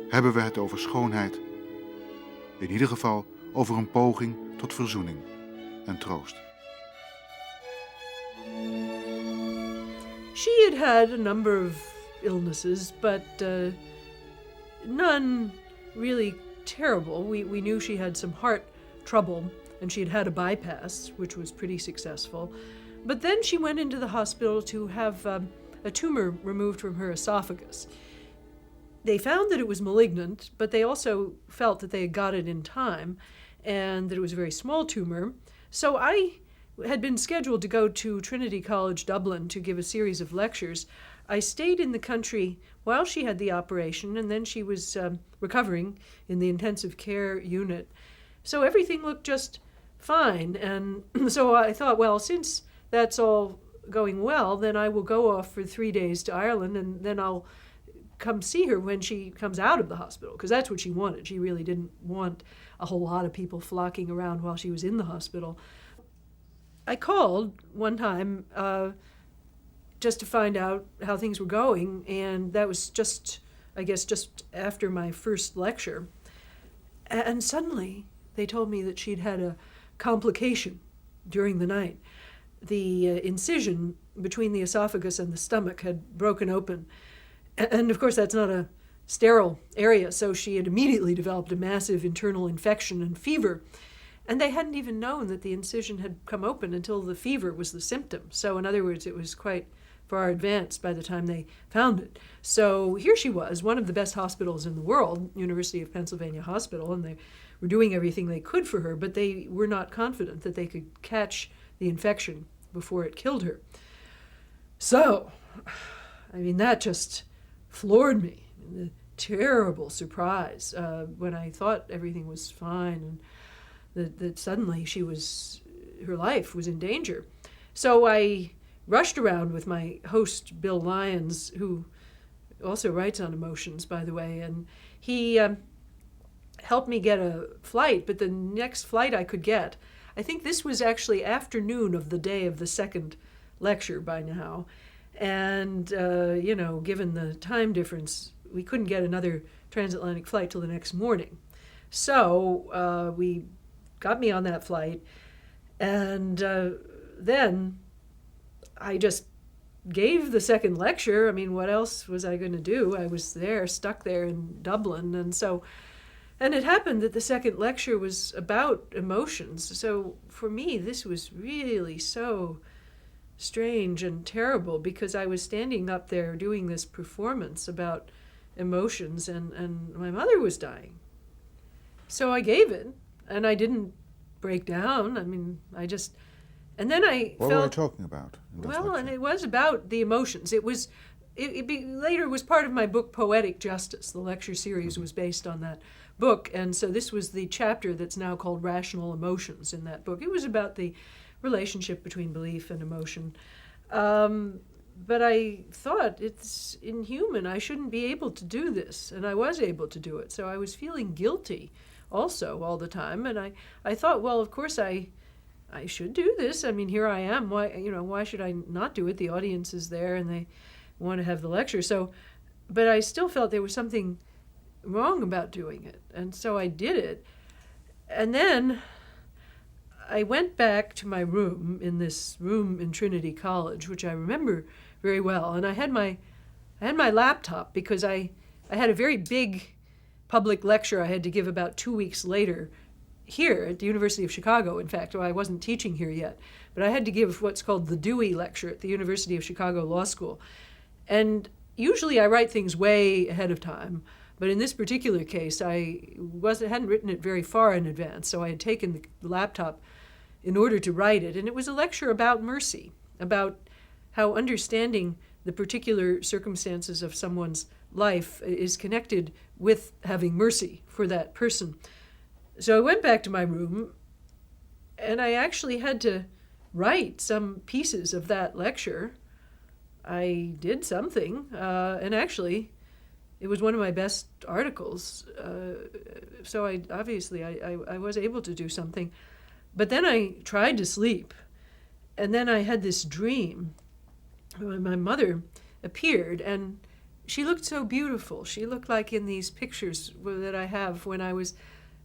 Hebben we het over schoonheid? In ieder geval over een poging tot verzoening en troost. She had a number of illnesses, but none really terrible. We knew she had some heart trouble, and she had a bypass, which was pretty successful. But then she went into the hospital to have a tumor removed from her esophagus. They found that it was malignant, but they also felt that they had got it in time and that it was a very small tumor. So I had been scheduled to go to Trinity College Dublin to give a series of lectures. I stayed in the country while she had the operation, and then she was recovering in the intensive care unit. So everything looked just fine. And so I thought, well, since that's all going well, then I will go off for 3 days to Ireland, and then I'll come see her when she comes out of the hospital, because that's what she wanted. She really didn't want a whole lot of people flocking around while she was in the hospital. I called one time just to find out how things were going, and that was just after my first lecture. And suddenly they told me that she'd had a complication during the night. The incision between the esophagus and the stomach had broken open. And of course, that's not a sterile area, so she had immediately developed a massive internal infection and fever. And they hadn't even known that the incision had come open until the fever was the symptom. So in other words, it was quite far advanced by the time they found it. So here she was, one of the best hospitals in the world, University of Pennsylvania Hospital, and they were doing everything they could for her, but they were not confident that they could catch the infection before it killed her. So, I mean, that just floored me. The terrible surprise when I thought everything was fine, and that suddenly her life was in danger. So I rushed around with my host, Bill Lyons, who also writes on emotions, by the way, and he helped me get a flight, but the next flight I could get, I think this was actually afternoon of the day of the second lecture by now, and, given the time difference, we couldn't get another transatlantic flight till the next morning. So we got me on that flight, and then I just gave the second lecture. I mean, what else was I going to do? I was there, stuck there in Dublin, and it happened that the second lecture was about emotions. So for me, this was really so strange and terrible, because I was standing up there doing this performance about emotions, and my mother was dying. So I gave it, and I didn't break down. I mean, and then I What felt... were we talking about? Well, and it was about the emotions. It later was part of my book, Poetic Justice. The lecture series was based on that book, and so this was the chapter that's now called Rational Emotions in that book. It was about the relationship between belief and emotion. But I thought, it's inhuman. I shouldn't be able to do this, and I was able to do it. So I was feeling guilty also all the time, and I thought, well, of course I I should do this. I mean, here I am. Why should I not do it? The audience is there and they want to have the lecture. So, but I still felt there was something wrong about doing it. And so I did it. And then I went back to my room, in this room in Trinity College, which I remember very well. And I had my laptop because I had a very big public lecture I had to give about 2 weeks later here at the University of Chicago. In fact, I wasn't teaching here yet, but I had to give what's called the Dewey Lecture at the University of Chicago Law School. And usually I write things way ahead of time, but in this particular case, I hadn't written it very far in advance, so I had taken the laptop in order to write it. And it was a lecture about mercy, about how understanding the particular circumstances of someone's life is connected with having mercy for that person. So I went back to my room, and I actually had to write some pieces of that lecture. I did something, and actually, it was one of my best articles. So I was able to do something. But then I tried to sleep, and then I had this dream. My mother appeared, and she looked so beautiful. She looked like in these pictures that I have when I was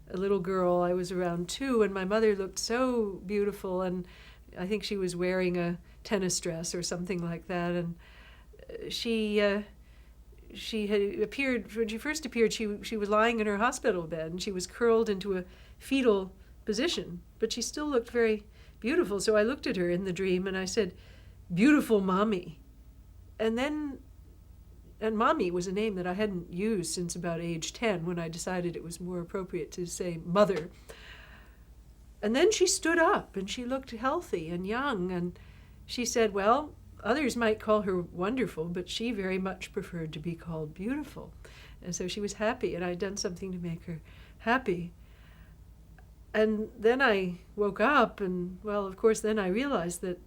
a little girl. I was around 2, and my mother looked so beautiful, and I think she was wearing a tennis dress or something like that. And she had appeared, when she first appeared, she was lying in her hospital bed, and she was curled into a fetal position, but she still looked very beautiful. So I looked at her in the dream, and I said, "Beautiful mommy." And mommy was a name that I hadn't used since about age 10, when I decided it was more appropriate to say mother. And then she stood up, and she looked healthy and young, and she said, well, others might call her wonderful, but she very much preferred to be called beautiful. And so she was happy, and I'd done something to make her happy. And then I woke up, and, well, of course, then I realized that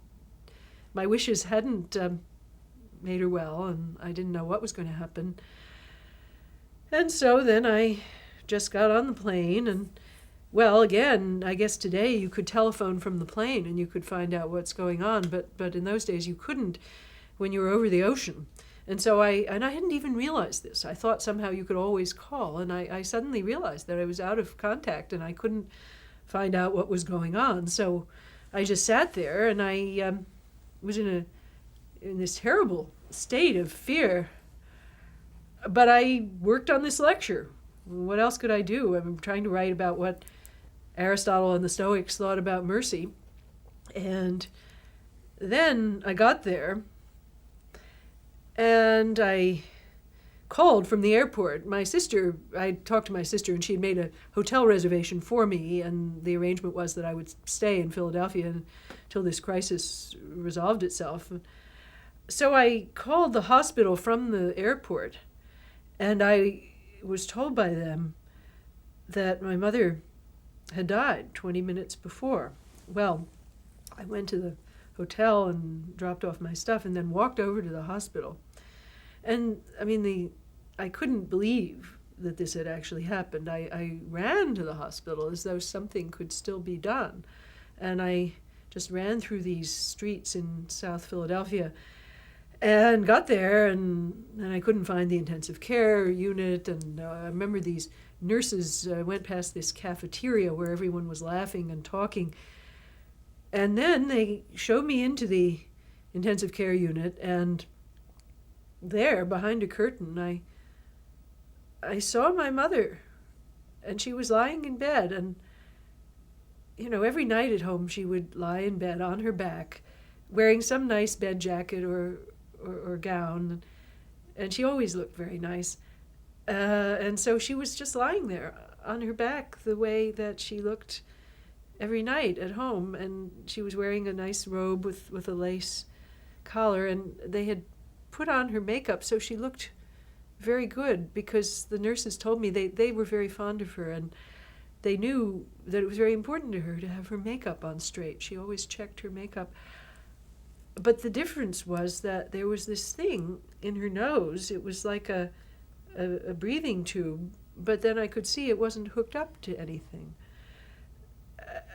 my wishes hadn't made her well, and I didn't know what was going to happen. And so then I just got on the plane, and, well, again, I guess today you could telephone from the plane and you could find out what's going on, but in those days you couldn't when you were over the ocean. And so I hadn't even realized this. I thought somehow you could always call, and I suddenly realized that I was out of contact and I couldn't find out what was going on. So I just sat there, and I was in this terrible state of fear. But I worked on this lecture. What else could I do? I'm trying to write about what Aristotle and the Stoics thought about mercy. And then I got there, and I called from the airport. I talked to my sister, and she had made a hotel reservation for me, and the arrangement was that I would stay in Philadelphia until this crisis resolved itself. So I called the hospital from the airport, and I was told by them that my mother had died 20 minutes before. Well, I went to the hotel and dropped off my stuff and then walked over to the hospital. And, I mean, I couldn't believe that this had actually happened. I ran to the hospital as though something could still be done. And I just ran through these streets in South Philadelphia and got there, and I couldn't find the intensive care unit. And I remember these nurses went past this cafeteria where everyone was laughing and talking. And then they showed me into the intensive care unit, and there, behind a curtain, I saw my mother, and she was lying in bed. And, every night at home she would lie in bed on her back, wearing some nice bed jacket or gown, and she always looked very nice. And so she was just lying there on her back the way that she looked every night at home, and she was wearing a nice robe with a lace collar, and they had put on her makeup so she looked very good, because the nurses told me they were very fond of her, and they knew that it was very important to her to have her makeup on straight. She always checked her makeup. But the difference was that there was this thing in her nose. It was like a breathing tube, but then I could see it wasn't hooked up to anything.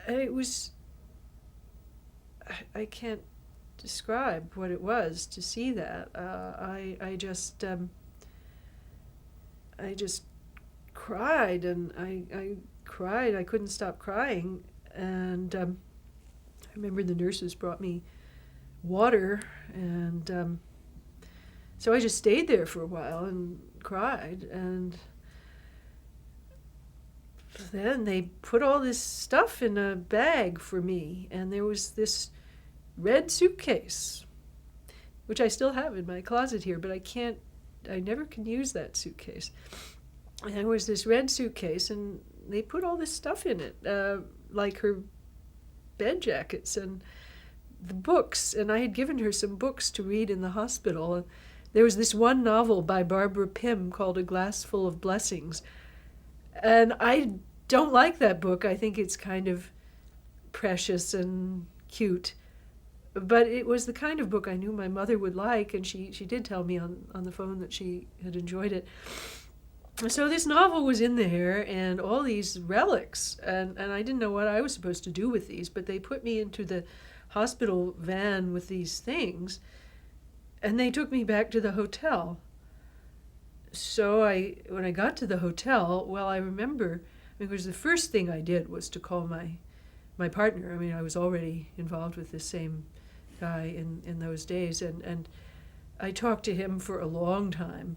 It was I can't describe what it was to see that. I just cried, and I cried. I couldn't stop crying, and I remember the nurses brought me water, and so I just stayed there for a while and cried, and then they put all this stuff in a bag for me, and there was this red suitcase, which I still have in my closet here, but I never can use that suitcase. And there was this red suitcase, and they put all this stuff in it, like her bed jackets and the books, and I had given her some books to read in the hospital. There was this one novel by Barbara Pym called A Glass Full of Blessings, and I don't like that book. I think it's kind of precious and cute, but it was the kind of book I knew my mother would like, and she did tell me on the phone that she had enjoyed it. So this novel was in there, and all these relics, and I didn't know what I was supposed to do with these, but they put me into the hospital van with these things, and they took me back to the hotel. So when I got to the hotel, well, I remember, because the first thing I did was to call my partner. I mean, I was already involved with this same guy in those days, and I talked to him for a long time.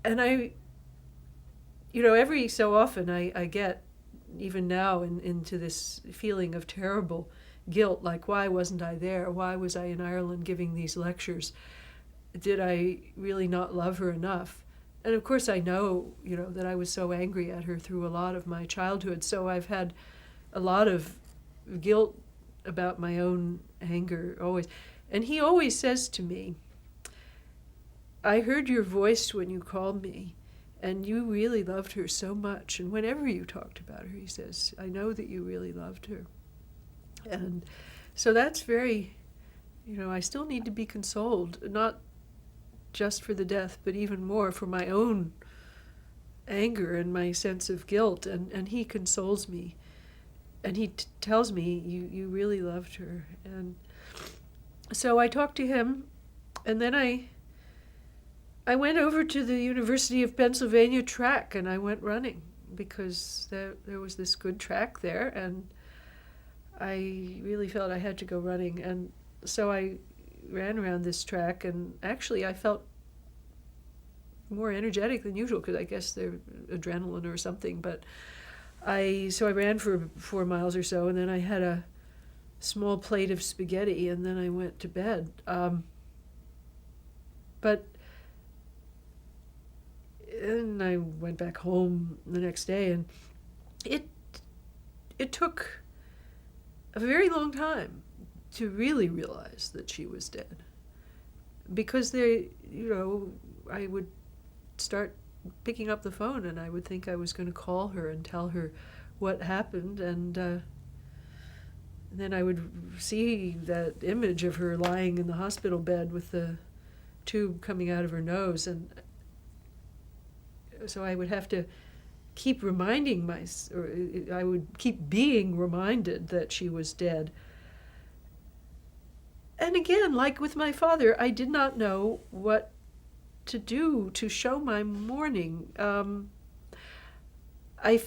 And every so often I get, even now, into this feeling of terrible guilt, like, why wasn't I there? Why was I in Ireland giving these lectures? Did I really not love her enough? And of course I know, that I was so angry at her through a lot of my childhood, so I've had a lot of guilt about my own anger always. And he always says to me, I heard your voice when you called me, and you really loved her so much. And whenever you talked about her, he says, I know that you really loved her. And so that's very, I still need to be consoled, not just for the death, but even more for my own anger and my sense of guilt. And he consoles me. And he tells me, you really loved her. And so I talked to him, and then I went over to the University of Pennsylvania track, and I went running because there was this good track there, and I really felt I had to go running. And so I ran around this track, and actually I felt more energetic than usual, because I guess they're adrenaline or something. But I ran for 4 miles or so, and then I had a small plate of spaghetti, and then I went to bed. And I went back home the next day, and it took a very long time to really realize that she was dead, because I would start picking up the phone, and I would think I was going to call her and tell her what happened, and then I would see that image of her lying in the hospital bed with the tube coming out of her nose, and so I would have to keep I would keep being reminded that she was dead. And again, like with my father, I did not know what to do to show my mourning. I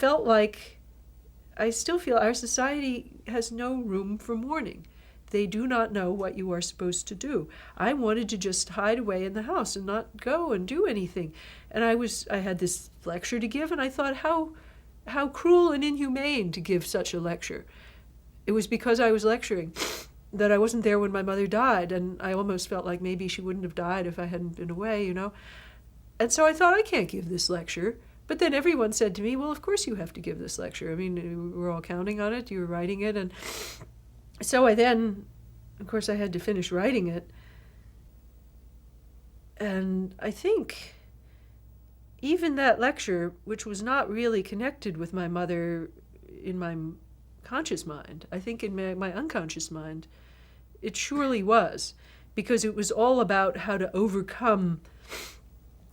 still feel our society has no room for mourning. They do not know what you are supposed to do. I wanted to just hide away in the house and not go and do anything. And I had this lecture to give, and I thought, how cruel and inhumane to give such a lecture. It was because I was lecturing that I wasn't there when my mother died, and I almost felt like maybe she wouldn't have died if I hadn't been away, And so I thought, I can't give this lecture. But then everyone said to me, well, of course you have to give this lecture. I mean, we're all counting on it. You were writing it, and so of course, I had to finish writing it. And I think even that lecture, which was not really connected with my mother in my conscious mind, I think in my unconscious mind, it surely was, because it was all about how to overcome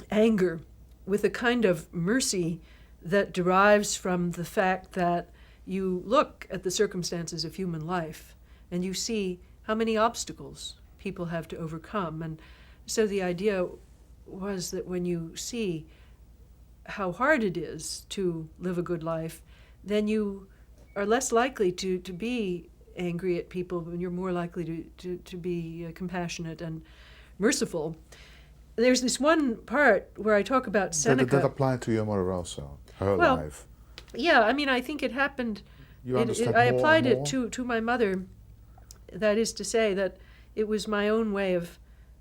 anger with a kind of mercy that derives from the fact that you look at the circumstances of human life and you see how many obstacles people have to overcome. And so the idea was that when you see how hard it is to live a good life, then you are less likely to be angry at people, and you're more likely to be compassionate and merciful. There's this one part where I talk about Seneca. That applied to your mother also, her Well, life. Yeah, I mean, I think it happened. You understand I more applied and it more? to my mother. That is to say that it was my own way of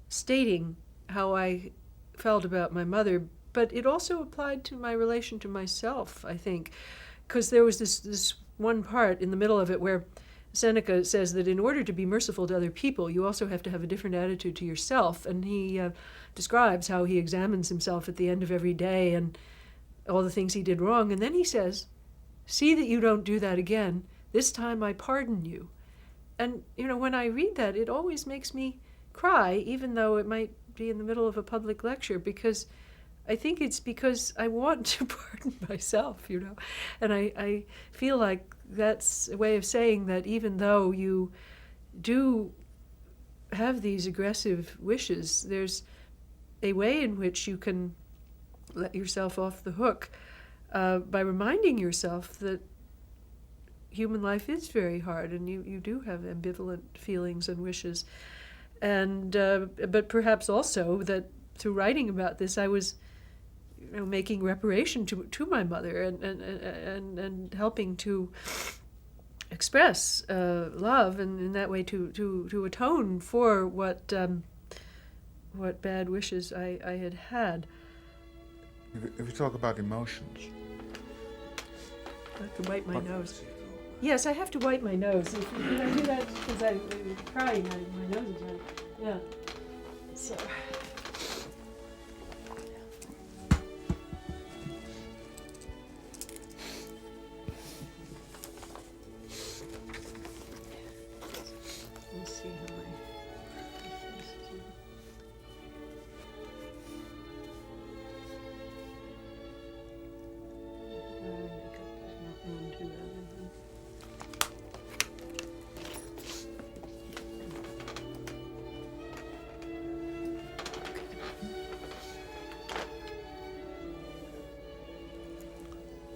stating how I felt about my mother, but it also applied to my relation to myself, I think, because there was this one part in the middle of it where Seneca says that in order to be merciful to other people, you also have to have a different attitude to yourself, and he describes how he examines himself at the end of every day and all the things he did wrong, and then he says, "See that you don't do that again. This time I pardon you." And, when I read that, it always makes me cry, even though it might be in the middle of a public lecture, because I think it's because I want to pardon myself, And I feel like that's a way of saying that even though you do have these aggressive wishes, there's a way in which you can let yourself off the hook by reminding yourself that human life is very hard, and you do have ambivalent feelings and wishes. And but perhaps also that through writing about this, I was making reparation to my mother and helping to express love, and in that way to atone for what bad wishes I had had. If you talk about emotions, I have to wipe my nose. Yes, I have to wipe my nose. Can I do that because I'm crying? My nose is red. Yeah. So. Let's see how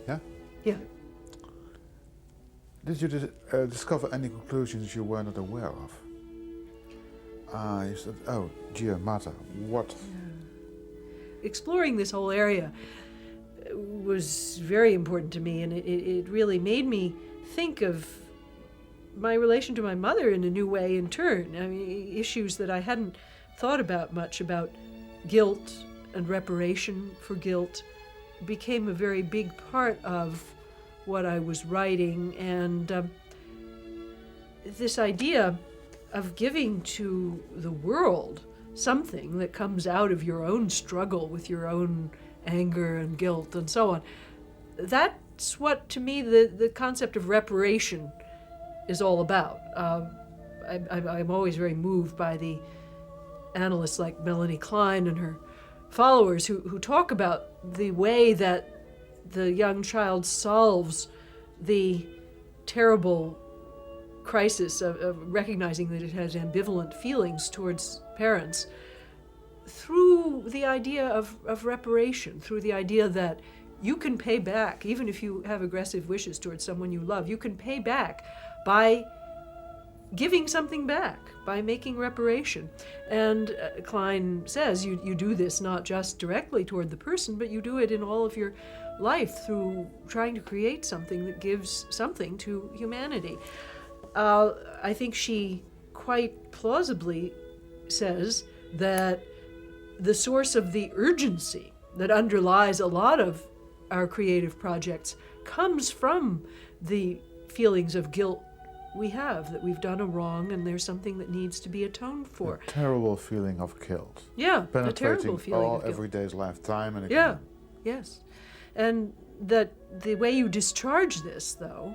yeah? Yeah. Did you discover any conclusions you were not aware of? You said, oh, dear mother, what? Exploring this whole area was very important to me, and it really made me think of my relation to my mother in a new way in turn. I mean, issues that I hadn't thought about much, about guilt and reparation for guilt, became a very big part of what I was writing. And this idea of giving to the world something that comes out of your own struggle with your own anger and guilt and so on, that's what, to me, the concept of reparation is all about. I'm always very moved by the analysts like Melanie Klein and her followers who talk about the way that the young child solves the terrible crisis of recognizing that it has ambivalent feelings towards parents through the idea of reparation, through the idea that you can pay back, even if you have aggressive wishes towards someone you love, you can pay back by giving something back, by making reparation. And Klein says you do this not just directly toward the person, but you do it in all of your life through trying to create something that gives something to humanity. I think she quite plausibly says that the source of the urgency that underlies a lot of our creative projects comes from the feelings of guilt we have, that we've done a wrong and there's something that needs to be atoned for. A terrible feeling of guilt. Yeah, a terrible Penetrating feeling all of guilt. everyday's life, time and Yeah, again. yes. And that the way you discharge this, though,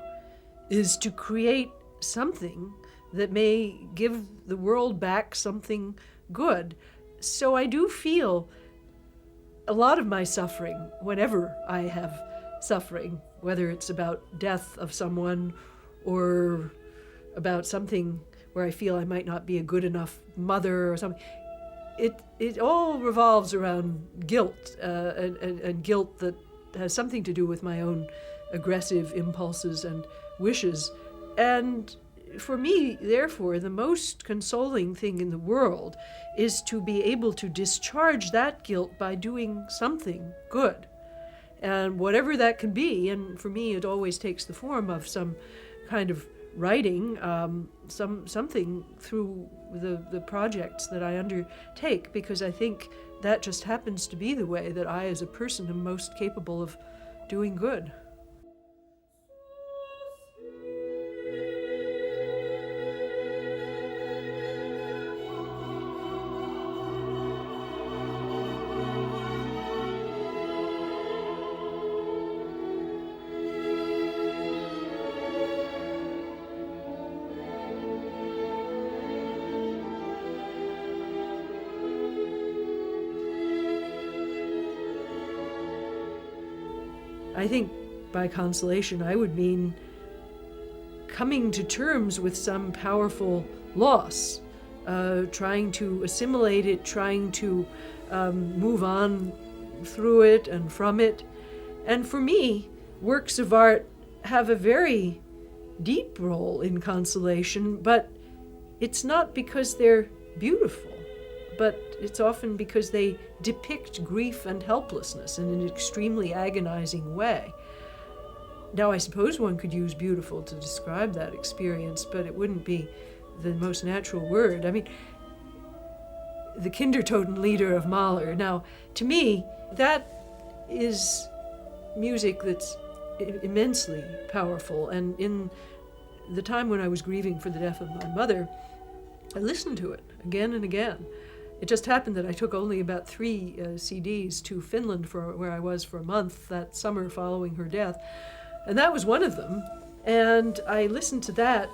is to create something that may give the world back something good. So I do feel a lot of my suffering, whenever I have suffering, whether it's about death of someone or about something where I feel I might not be a good enough mother or something. It all revolves around guilt, and guilt that has something to do with my own aggressive impulses and wishes. And for me, therefore, the most consoling thing in the world is to be able to discharge that guilt by doing something good. And whatever that can be, and for me it always takes the form of some kind of writing, something through the projects that I undertake, because I think that just happens to be the way that I as a person am most capable of doing good. I think by consolation I would mean coming to terms with some powerful loss, trying to assimilate it, trying to move on through it and from it. And for me, works of art have a very deep role in consolation, but it's not because they're beautiful, but it's often because they depict grief and helplessness in an extremely agonizing way. Now, I suppose one could use beautiful to describe that experience, but it wouldn't be the most natural word. I mean, the Kindertotenlieder of Mahler. Now, to me, that is music that's immensely powerful. And in the time when I was grieving for the death of my mother, I listened to it again and again. It just happened that I took only about 3 CDs to Finland, where I was for a month that summer following her death. And that was one of them. And I listened to that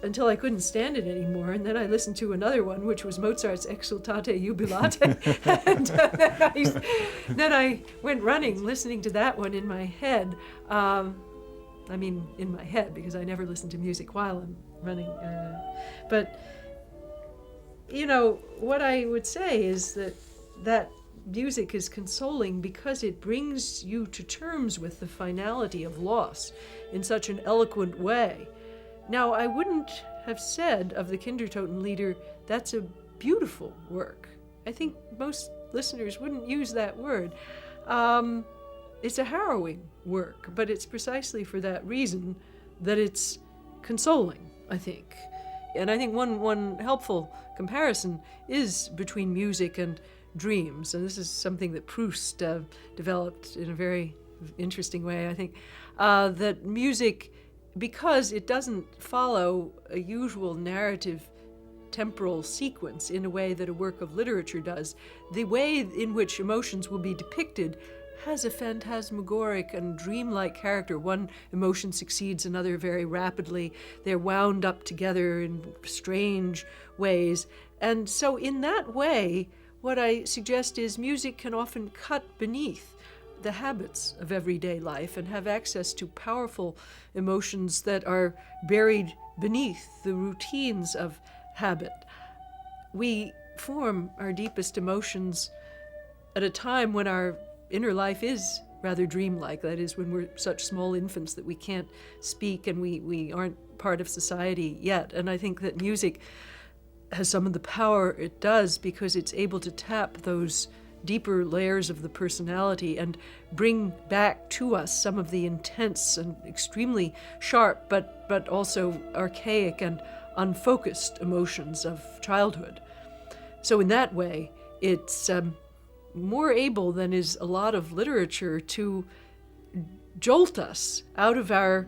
until I couldn't stand it anymore. And then I listened to another one, which was Mozart's Exultate Jubilate. And then I went running, listening to that one in my head. I mean, in my head, because I never listen to music while I'm running. But you know, what I would say is that music is consoling because it brings you to terms with the finality of loss in such an eloquent way. Now, I wouldn't have said of the Kindertotenlieder, that's a beautiful work. I think most listeners wouldn't use that word. It's a harrowing work, but it's precisely for that reason that it's consoling, I think. And I think one helpful comparison is between music and dreams. And this is something that Proust developed in a very interesting way, I think. That music, because it doesn't follow a usual narrative temporal sequence in a way that a work of literature does, the way in which emotions will be depicted has a phantasmagoric and dreamlike character. One emotion succeeds another very rapidly. They're wound up together in strange ways. And so in that way, what I suggest is music can often cut beneath the habits of everyday life and have access to powerful emotions that are buried beneath the routines of habit. We form our deepest emotions at a time when our inner life is rather dreamlike. That is, when we're such small infants that we can't speak and we aren't part of society yet. And I think that music has some of the power it does because it's able to tap those deeper layers of the personality and bring back to us some of the intense and extremely sharp but also archaic and unfocused emotions of childhood. So in that way, it's more able than is a lot of literature to jolt us out of our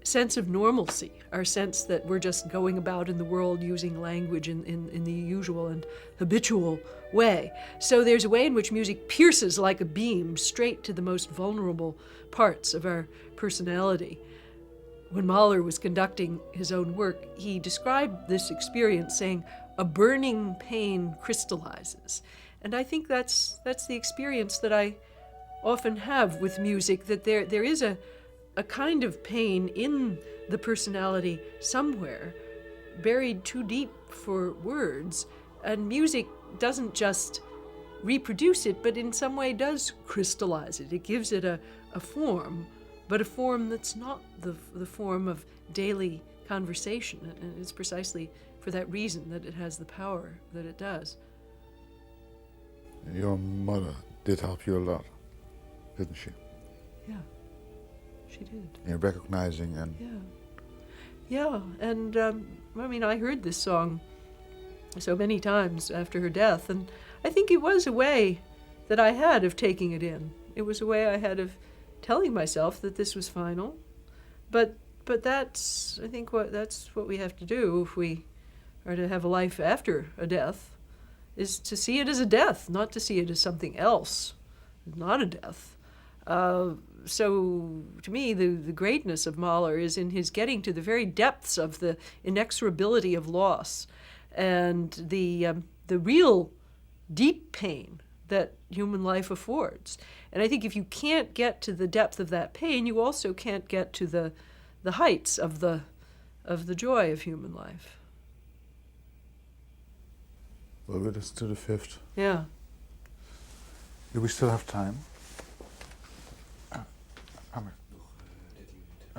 sense of normalcy, our sense that we're just going about in the world using language in the usual and habitual way. So there's a way in which music pierces like a beam straight to the most vulnerable parts of our personality. When Mahler was conducting his own work, he described this experience saying, "A burning pain crystallizes." And I think that's the experience that I often have with music, that there is a kind of pain in the personality somewhere buried too deep for words, and music doesn't just reproduce it, but in some way does crystallize it. It gives it a form, but a form that's not the form of daily conversation, and it's precisely for that reason that it has the power that it does. Your mother did help you a lot, didn't she? Yeah, she did. In recognizing and... Yeah, and I mean, I heard this song so many times after her death, and I think it was a way that I had of taking it in. It was a way I had of telling myself that this was final. But that's, I think, that's what we have to do if we are to have a life after a death, is to see it as a death, not to see it as something else, not a death. So to me, the greatness of Mahler is in his getting to the very depths of the inexorability of loss and the real deep pain that human life affords. And I think if you can't get to the depth of that pain, you also can't get to the heights of the joy of human life. Will we listen to the fifth? Yeah. Do we still have time?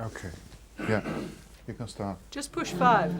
Okay. Yeah, you can start. Just push 5.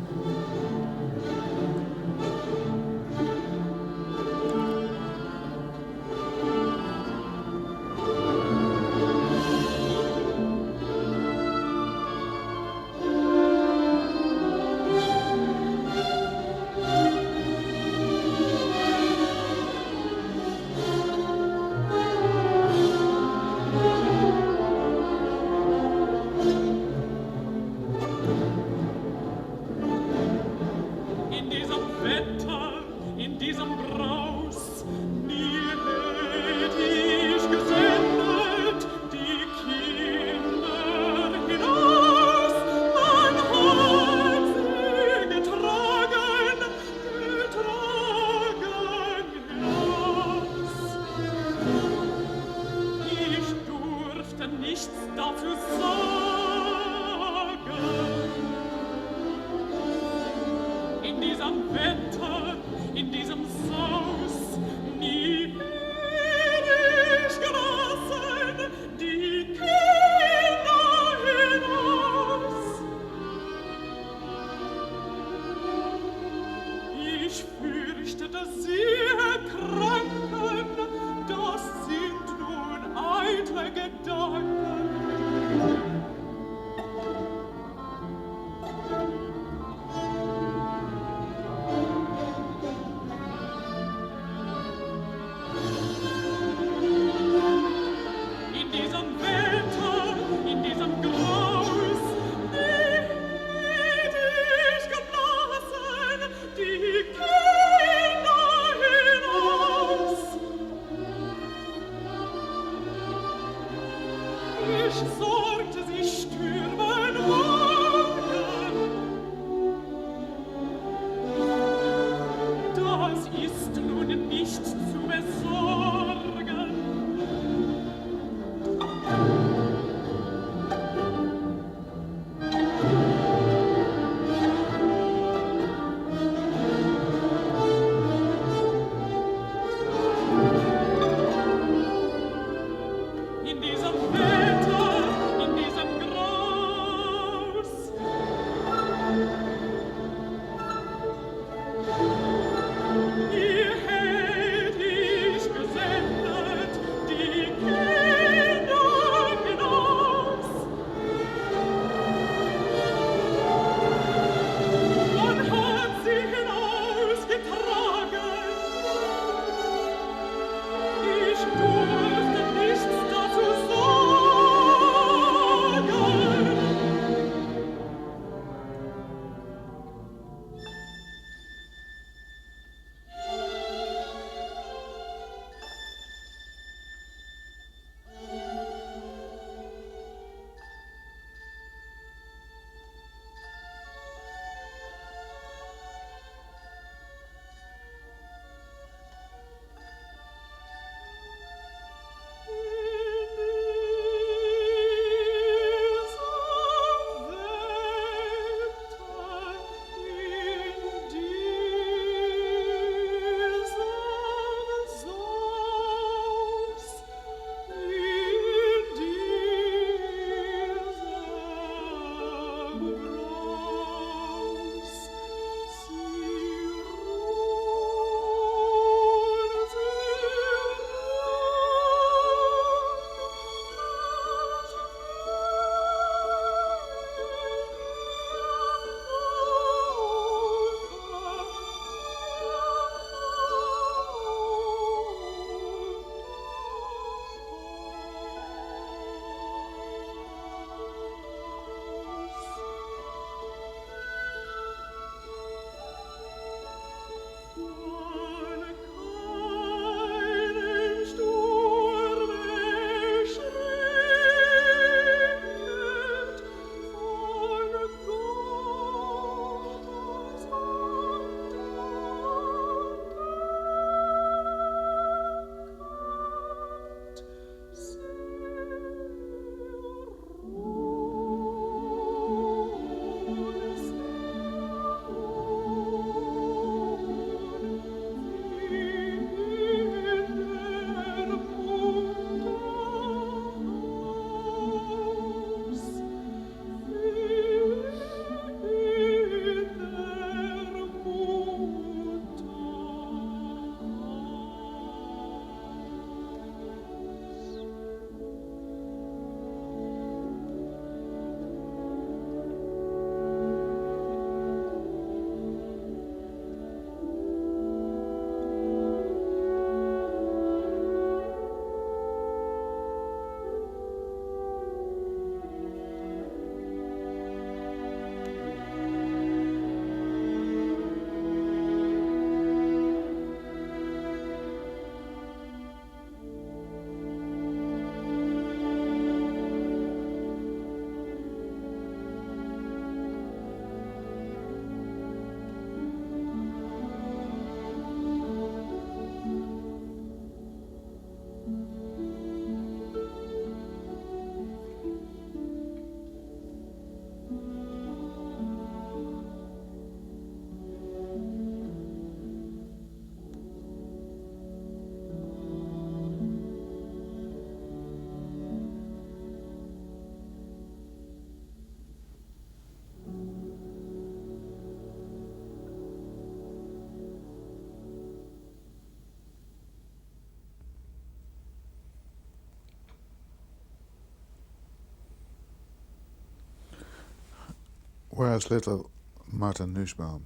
Where's little Martha Nussbaum,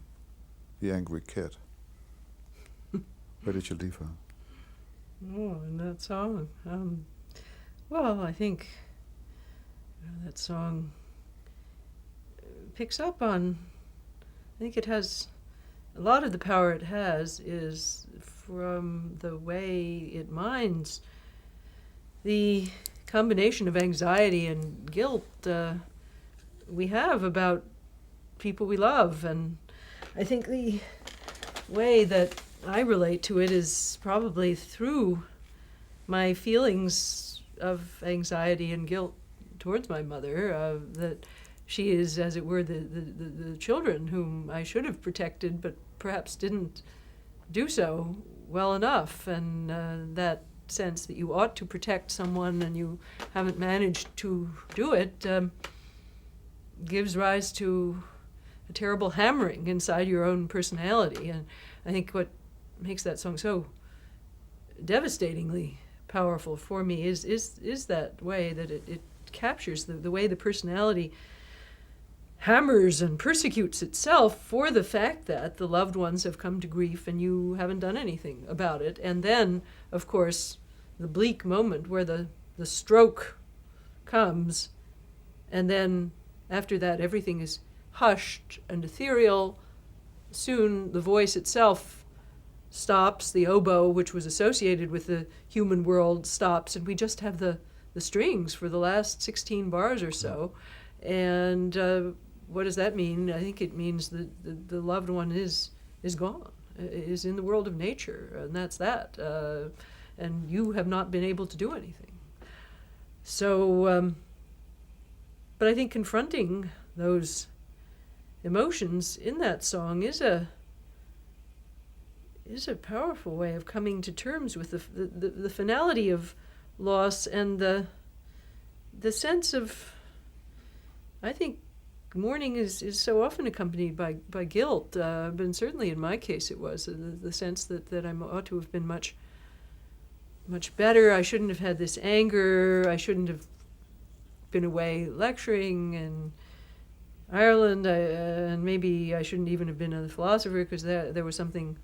the angry kid? Where did you leave her? Oh, in that song. Well, I think that song picks up on, I think it has, a lot of the power it has is from the way it mines the combination of anxiety and guilt we have about people we love. And I think the way that I relate to it is probably through my feelings of anxiety and guilt towards my mother, that she is, as it were, the children whom I should have protected, but perhaps didn't do so well enough. And that sense that you ought to protect someone and you haven't managed to do it gives rise to a terrible hammering inside your own personality. And I think what makes that song so devastatingly powerful for me is that way that it captures the way the personality hammers and persecutes itself for the fact that the loved ones have come to grief and you haven't done anything about it. And then, of course, the bleak moment where the stroke comes, and then after that everything is hushed and ethereal. Soon the voice itself stops, the oboe, which was associated with the human world, stops, and we just have the strings for the last 16 bars or so. And what does that mean? I think it means that the loved one is gone, is in the world of nature, and that's that. And you have not been able to do anything. So, but I think confronting those emotions in that song is a powerful way of coming to terms with the finality of loss and the sense of, I think, mourning is so often accompanied by guilt, but certainly in my case it was the sense that I ought to have been much better. I shouldn't have had this anger. I shouldn't have been away lecturing in Ireland, and maybe I shouldn't even have been a philosopher, because there was something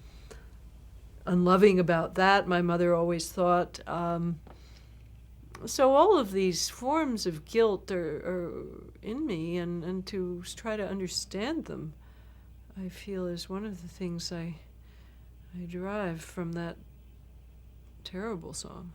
unloving about that, my mother always thought. So all of these forms of guilt are in me, and to try to understand them, I feel, is one of the things I derive from that terrible song.